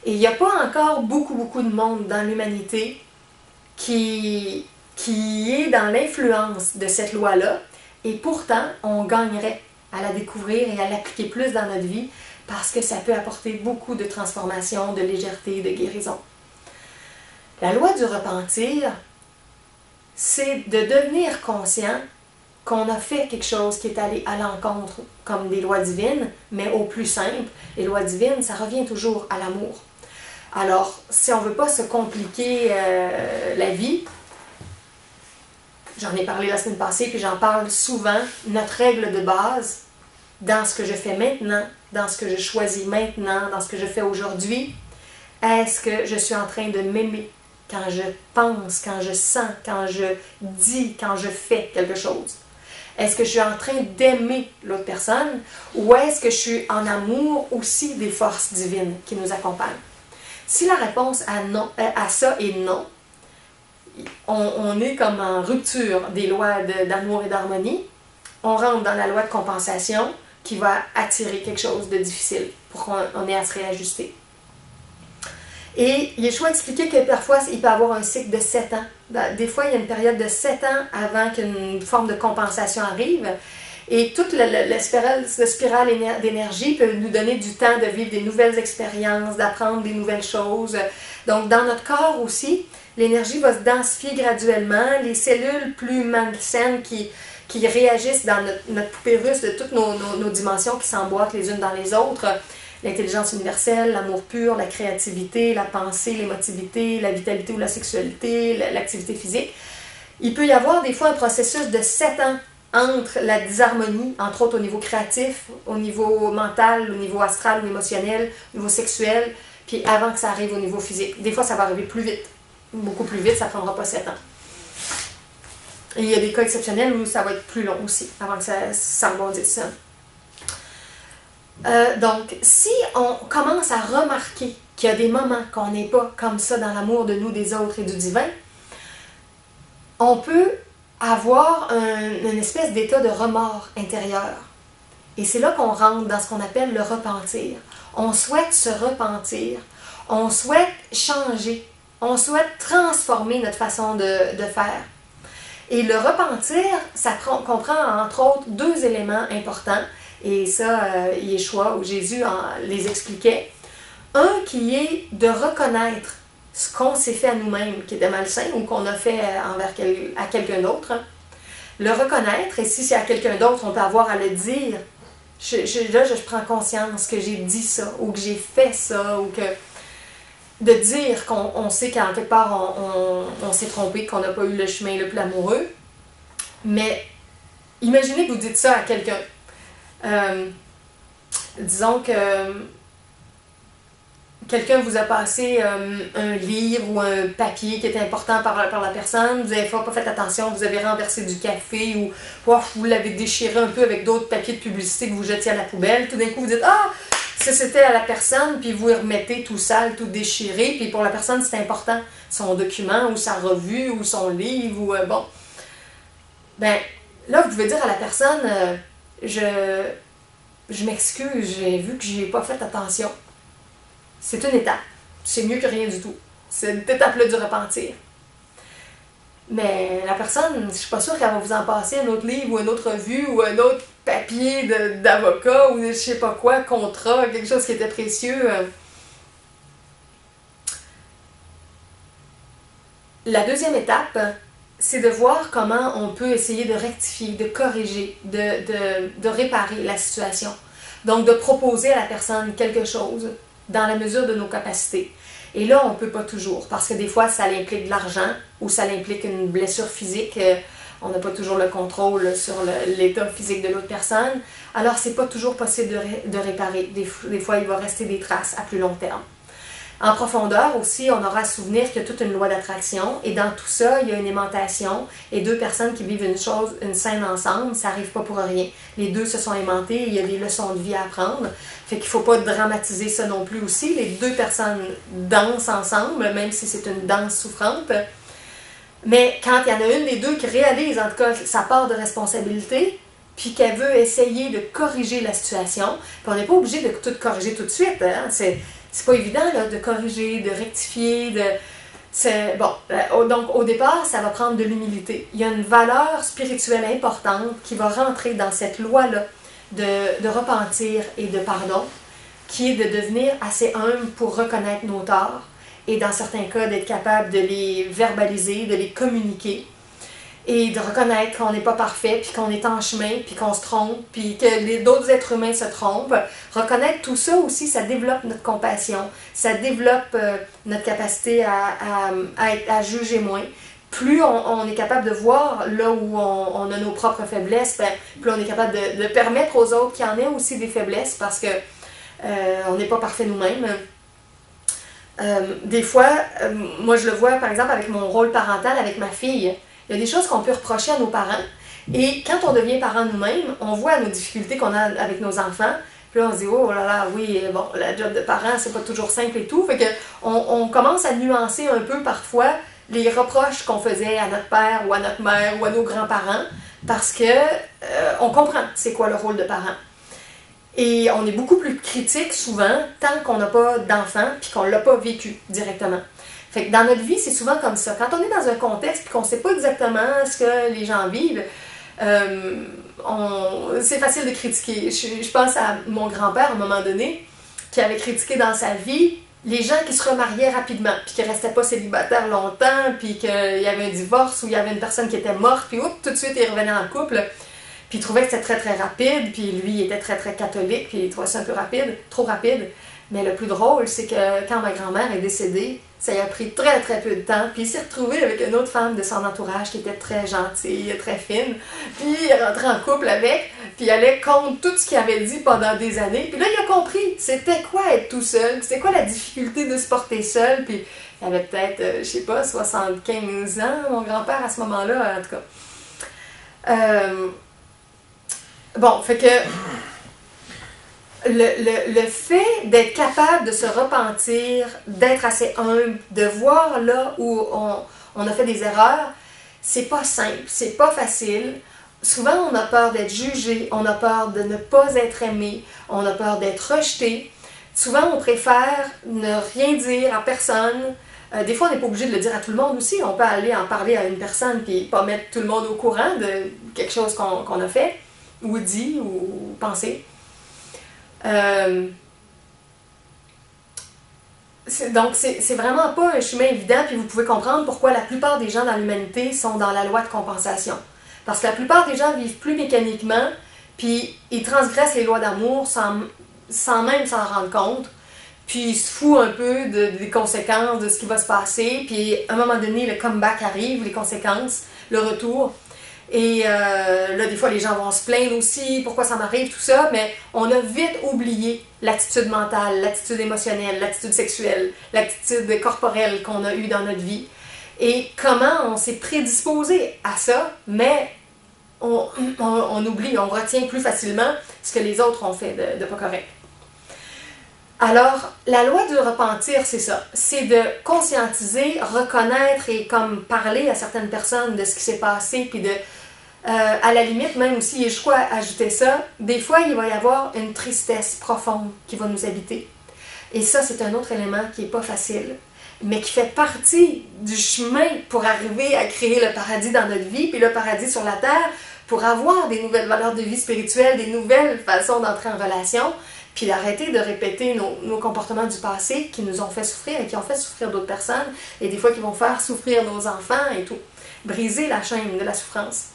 S1: Et il n'y a pas encore beaucoup de monde dans l'humanité qui est dans l'influence de cette loi-là, et pourtant, on gagnerait à la découvrir et à l'appliquer plus dans notre vie parce que ça peut apporter beaucoup de transformation, de légèreté, de guérison. La loi du repentir, c'est de devenir conscient qu'on a fait quelque chose qui est allé à l'encontre comme des lois divines, mais au plus simple. Les lois divines, ça revient toujours à l'amour. Alors, si on ne veut pas se compliquer la vie, j'en ai parlé la semaine passée, puis j'en parle souvent, notre règle de base, dans ce que je fais maintenant, dans ce que je choisis maintenant, dans ce que je fais aujourd'hui, est-ce que je suis en train de m'aimer quand je pense, quand je sens, quand je dis, quand je fais quelque chose? Est-ce que je suis en train d'aimer l'autre personne ou est-ce que je suis en amour aussi des forces divines qui nous accompagnent? Si la réponse à ça est non, on est comme en rupture des lois d'amour et d'harmonie. On rentre dans la loi de compensation qui va attirer quelque chose de difficile pour qu'on ait à se réajuster. Et Yeshua expliquait que parfois, il peut y avoir un cycle de 7 ans. Des fois, il y a une période de 7 ans avant qu'une forme de compensation arrive. Et toute la spirale d'énergie peut nous donner du temps de vivre des nouvelles expériences, d'apprendre des nouvelles choses. Donc, dans notre corps aussi, l'énergie va se densifier graduellement. Les cellules plus malsaines qui réagissent dans notre poupée russe de toutes nos dimensions qui s'emboîtent les unes dans les autres, l'intelligence universelle, l'amour pur, la créativité, la pensée, l'émotivité, la vitalité ou la sexualité, l'activité physique. Il peut y avoir des fois un processus de 7 ans entre la disharmonie, entre autres au niveau créatif, au niveau mental, au niveau astral ou émotionnel, au niveau sexuel, puis avant que ça arrive au niveau physique. Des fois, ça va arriver plus vite. Beaucoup plus vite, ça ne prendra pas 7 ans. Et il y a des cas exceptionnels où ça va être plus long aussi, avant que ça rebondisse. Donc, si on commence à remarquer qu'il y a des moments qu'on n'est pas comme ça dans l'amour de nous, des autres et du divin, on peut avoir une espèce d'état de remords intérieur. Et c'est là qu'on rentre dans ce qu'on appelle le repentir. On souhaite se repentir, on souhaite changer, on souhaite transformer notre façon de faire. Et le repentir, ça comprend entre autres deux éléments importants. Et ça, Yeshua ou Jésus les expliquait. Un qui est de reconnaître ce qu'on s'est fait à nous-mêmes, qui était malsain, ou qu'on a fait à quelqu'un d'autre. Le reconnaître, et si c'est à quelqu'un d'autre, on peut avoir à le dire. Là, je prends conscience que j'ai dit ça, ou que j'ai fait ça, ou que... De dire qu'on sait qu'en quelque part, on s'est trompé, qu'on n'a pas eu le chemin le plus amoureux. Mais imaginez que vous dites ça à quelqu'un. Disons que quelqu'un vous a passé un livre ou un papier qui était important par la personne, vous n'avez pas fait attention, vous avez renversé du café ou vous l'avez déchiré un peu avec d'autres papiers de publicité que vous jetiez à la poubelle. Tout d'un coup, vous dites « Ah, ça c'était à la personne », puis vous remettez tout sale, tout déchiré, puis pour la personne, c'est important. Son document ou sa revue ou son livre ou bon. Ben, là, vous pouvez dire à la personne je m'excuse, j'ai vu que j'y ai pas fait attention. C'est une étape. C'est mieux que rien du tout. C'est une étape-là du repentir. Mais la personne, je suis pas sûre qu'elle va vous en passer un autre livre ou une autre revue ou un autre papier d'avocat ou je sais pas quoi, contrat, quelque chose qui était précieux. La deuxième étape, c'est de voir comment on peut essayer de rectifier, de corriger, de réparer la situation. Donc, de proposer à la personne quelque chose dans la mesure de nos capacités. Et là, on ne peut pas toujours, parce que des fois, ça implique de l'argent ou ça implique une blessure physique. On n'a pas toujours le contrôle sur l'état physique de l'autre personne. Alors, c'est pas toujours possible de réparer. Des fois, il va rester des traces à plus long terme. En profondeur aussi, on aura à se souvenir qu'il y a toute une loi d'attraction et dans tout ça, il y a une aimantation et deux personnes qui vivent une scène ensemble, ça n'arrive pas pour rien. Les deux se sont aimantés et il y a des leçons de vie à apprendre. Fait qu'il ne faut pas dramatiser ça non plus aussi. Les deux personnes dansent ensemble, même si c'est une danse souffrante. Mais quand il y en a une des deux qui réalise en tout cas sa part de responsabilité, puis qu'elle veut essayer de corriger la situation, puis on n'est pas obligé de tout corriger tout de suite, hein? C'est pas évident là, de corriger, de rectifier, donc au départ, ça va prendre de l'humilité. Il y a une valeur spirituelle importante qui va rentrer dans cette loi-là de repentir et de pardon, qui est de devenir assez humble pour reconnaître nos torts et dans certains cas d'être capable de les verbaliser, de les communiquer et de reconnaître qu'on n'est pas parfait, puis qu'on est en chemin, puis qu'on se trompe, puis que d'autres êtres humains se trompent. Reconnaître tout ça aussi, ça développe notre compassion, ça développe notre capacité à juger moins. Plus on est capable de voir là où on a nos propres faiblesses, ben, plus on est capable de permettre aux autres qu'il y en ait aussi des faiblesses, parce que on n'est pas parfait nous-mêmes. Des fois, moi je le vois par exemple avec mon rôle parental avec ma fille. Il y a des choses qu'on peut reprocher à nos parents. Et quand on devient parent nous-mêmes, on voit nos difficultés qu'on a avec nos enfants. Puis là, on se dit, oh là là, oui, bon, la job de parent, c'est pas toujours simple et tout. Fait que on commence à nuancer un peu parfois les reproches qu'on faisait à notre père ou à notre mère ou à nos grands-parents parce que on comprend c'est quoi le rôle de parent. Et on est beaucoup plus critique souvent tant qu'on n'a pas d'enfant puis qu'on l'a pas vécu directement. Fait que dans notre vie, c'est souvent comme ça. Quand on est dans un contexte et qu'on ne sait pas exactement ce que les gens vivent, c'est facile de critiquer. Je pense à mon grand-père à un moment donné, qui avait critiqué dans sa vie les gens qui se remariaient rapidement, puis qui ne restaient pas célibataires longtemps, puis qu'il y avait un divorce ou il y avait une personne qui était morte, puis tout de suite il revenait en couple. Puis il trouvait que c'était très très rapide, puis lui il était très très catholique, puis il trouvait ça un peu rapide, trop rapide. Mais le plus drôle, c'est que quand ma grand-mère est décédée, ça lui a pris très très peu de temps, puis il s'est retrouvé avec une autre femme de son entourage qui était très gentille, très fine, puis il est rentré en couple avec, puis il allait contre tout ce qu'il avait dit pendant des années, puis là il a compris c'était quoi être tout seul, c'était quoi la difficulté de se porter seul, puis il avait peut-être, je sais pas, 75 ans, mon grand-père à ce moment-là, en tout cas. Bon, fait que le fait d'être capable de se repentir, d'être assez humble, de voir là où on a fait des erreurs, c'est pas simple, c'est pas facile. Souvent, on a peur d'être jugé, on a peur de ne pas être aimé, on a peur d'être rejeté. Souvent, on préfère ne rien dire à personne. Des fois, on n'est pas obligé de le dire à tout le monde aussi. On peut aller en parler à une personne puis pas mettre tout le monde au courant de quelque chose qu'on a fait, ou dit, ou pensé. Donc, c'est vraiment pas un chemin évident, puis vous pouvez comprendre pourquoi la plupart des gens dans l'humanité sont dans la loi de compensation. Parce que la plupart des gens vivent plus mécaniquement, puis ils transgressent les lois d'amour sans même s'en rendre compte, puis ils se foutent un peu des conséquences de ce qui va se passer, puis à un moment donné, le comeback arrive, les conséquences, le retour. Et là, des fois, les gens vont se plaindre aussi, pourquoi ça m'arrive, tout ça, mais on a vite oublié l'attitude mentale, l'attitude émotionnelle, l'attitude sexuelle, l'attitude corporelle qu'on a eue dans notre vie. Et comment on s'est prédisposé à ça, mais on oublie, on retient plus facilement ce que les autres ont fait de pas correct. Alors, la loi du repentir, c'est ça. C'est de conscientiser, reconnaître et comme parler à certaines personnes de ce qui s'est passé, puis de, à la limite, même aussi, je crois ajouter ça, des fois, il va y avoir une tristesse profonde qui va nous habiter. Et ça, c'est un autre élément qui n'est pas facile, mais qui fait partie du chemin pour arriver à créer le paradis dans notre vie, puis le paradis sur la terre, pour avoir des nouvelles valeurs de vie spirituelle, des nouvelles façons d'entrer en relation, puis d'arrêter de répéter nos comportements du passé qui nous ont fait souffrir et qui ont fait souffrir d'autres personnes, et des fois qui vont faire souffrir nos enfants et tout. Briser la chaîne de la souffrance.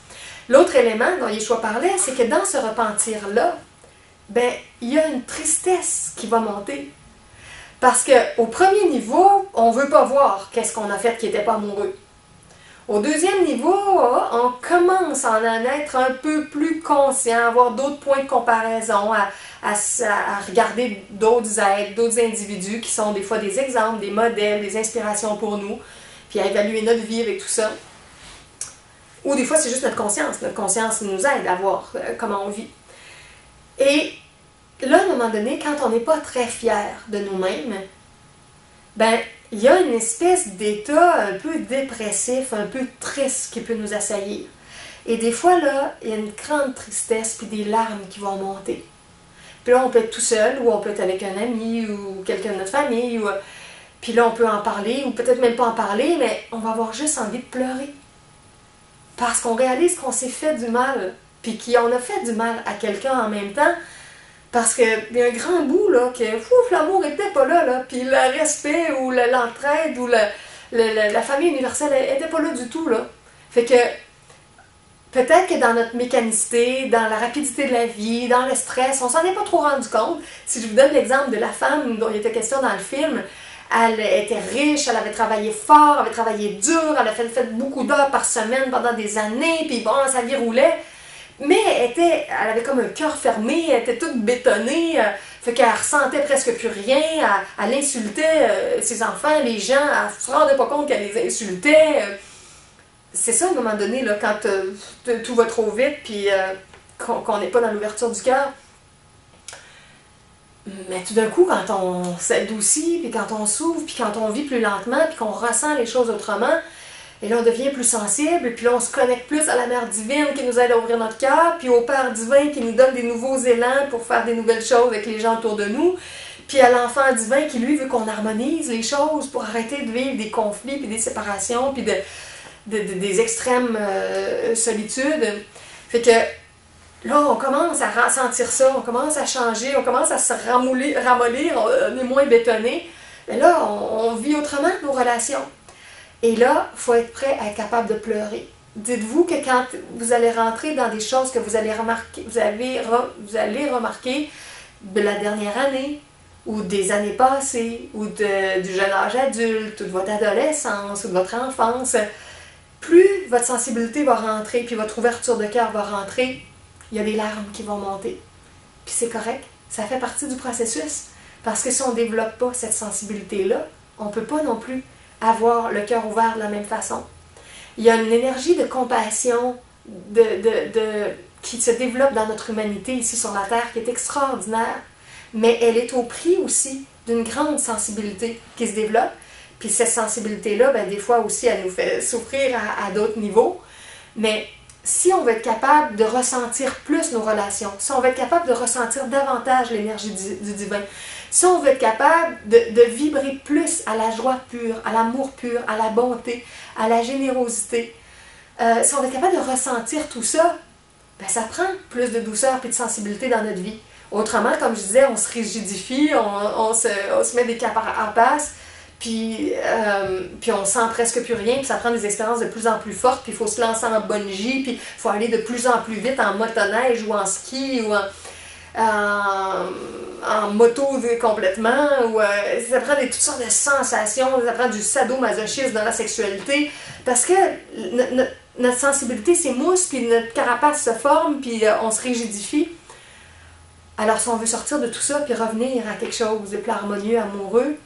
S1: L'autre élément dont Yeshua parlait, c'est que dans ce repentir-là, ben, il y a une tristesse qui va monter. Parce qu'au premier niveau, on ne veut pas voir qu'est-ce qu'on a fait qui n'était pas amoureux. Au deuxième niveau, on commence à en être un peu plus conscient, à avoir d'autres points de comparaison, à regarder d'autres êtres, d'autres individus qui sont des fois des exemples, des modèles, des inspirations pour nous, puis à évaluer notre vie avec tout ça. Ou des fois, c'est juste notre conscience. Notre conscience nous aide à voir comment on vit. Et là, à un moment donné, quand on n'est pas très fier de nous-mêmes, ben, il y a une espèce d'état un peu dépressif, un peu triste qui peut nous assaillir. Et des fois, là, il y a une grande tristesse puis des larmes qui vont monter. Puis là, on peut être tout seul, ou on peut être avec un ami, ou quelqu'un de notre famille, ou... puis là, on peut en parler, ou peut-être même pas en parler, mais on va avoir juste envie de pleurer. Parce qu'on réalise qu'on s'est fait du mal, puis qu'on a fait du mal à quelqu'un en même temps, parce qu'il y a un grand bout, là, que l'amour n'était pas là, puis le respect, ou l'entraide, ou la famille universelle n'était pas là du tout, là. Fait que, peut-être que dans notre mécanicité, dans la rapidité de la vie, dans le stress, on s'en est pas trop rendu compte. Si je vous donne l'exemple de la femme dont il était question dans le film, elle était riche, elle avait travaillé fort, elle avait travaillé dur, elle avait fait beaucoup d'heures par semaine pendant des années, puis bon, sa vie roulait. Mais elle avait comme un cœur fermé, elle était toute bétonnée, fait qu'elle ressentait presque plus rien, elle insultait ses enfants, les gens, elle ne se rendait pas compte qu'elle les insultait. C'est ça, à un moment donné, là, quand tout va trop vite, puis qu'on n'est pas dans l'ouverture du cœur. Mais tout d'un coup, quand on s'adoucit, puis quand on s'ouvre, puis quand on vit plus lentement, puis qu'on ressent les choses autrement, et là on devient plus sensible, puis là on se connecte plus à la Mère divine qui nous aide à ouvrir notre cœur, puis au Père divin qui nous donne des nouveaux élans pour faire des nouvelles choses avec les gens autour de nous, puis à l'Enfant divin qui lui veut qu'on harmonise les choses pour arrêter de vivre des conflits, puis des séparations, puis des extrêmes solitudes. Fait que là, on commence à ressentir ça, on commence à changer, on commence à se ramollir, on est moins bétonné. Mais là, on vit autrement nos relations. Et là, il faut être prêt à être capable de pleurer. Dites-vous que quand vous allez rentrer dans des choses que vous allez remarquer, vous allez remarquer de la dernière année, ou des années passées, ou du jeune âge adulte, ou de votre adolescence, ou de votre enfance, plus votre sensibilité va rentrer, puis votre ouverture de cœur va rentrer, il y a des larmes qui vont monter. Puis c'est correct, ça fait partie du processus. Parce que si on ne développe pas cette sensibilité-là, on ne peut pas non plus avoir le cœur ouvert de la même façon. Il y a une énergie de compassion qui se développe dans notre humanité ici sur la Terre, qui est extraordinaire, mais elle est au prix aussi d'une grande sensibilité qui se développe. Puis cette sensibilité-là, ben, des fois aussi, elle nous fait souffrir à d'autres niveaux. Mais si on veut être capable de ressentir plus nos relations, si on veut être capable de ressentir davantage l'énergie du divin, si on veut être capable de vibrer plus à la joie pure, à l'amour pur, à la bonté, à la générosité, si on veut être capable de ressentir tout ça, ben ça prend plus de douceur et de sensibilité dans notre vie. Autrement, comme je disais, on se rigidifie, on se met des carapaces, puis on sent presque plus rien, puis ça prend des expériences de plus en plus fortes, puis il faut se lancer en bungee, puis il faut aller de plus en plus vite en motoneige ou en ski ou en moto complètement, ou ça prend toutes sortes de sensations, ça prend du sadomasochisme dans la sexualité, parce que notre sensibilité s'émousse, puis notre carapace se forme, puis on se rigidifie. Alors si on veut sortir de tout ça, puis revenir à quelque chose de plus harmonieux, amoureux,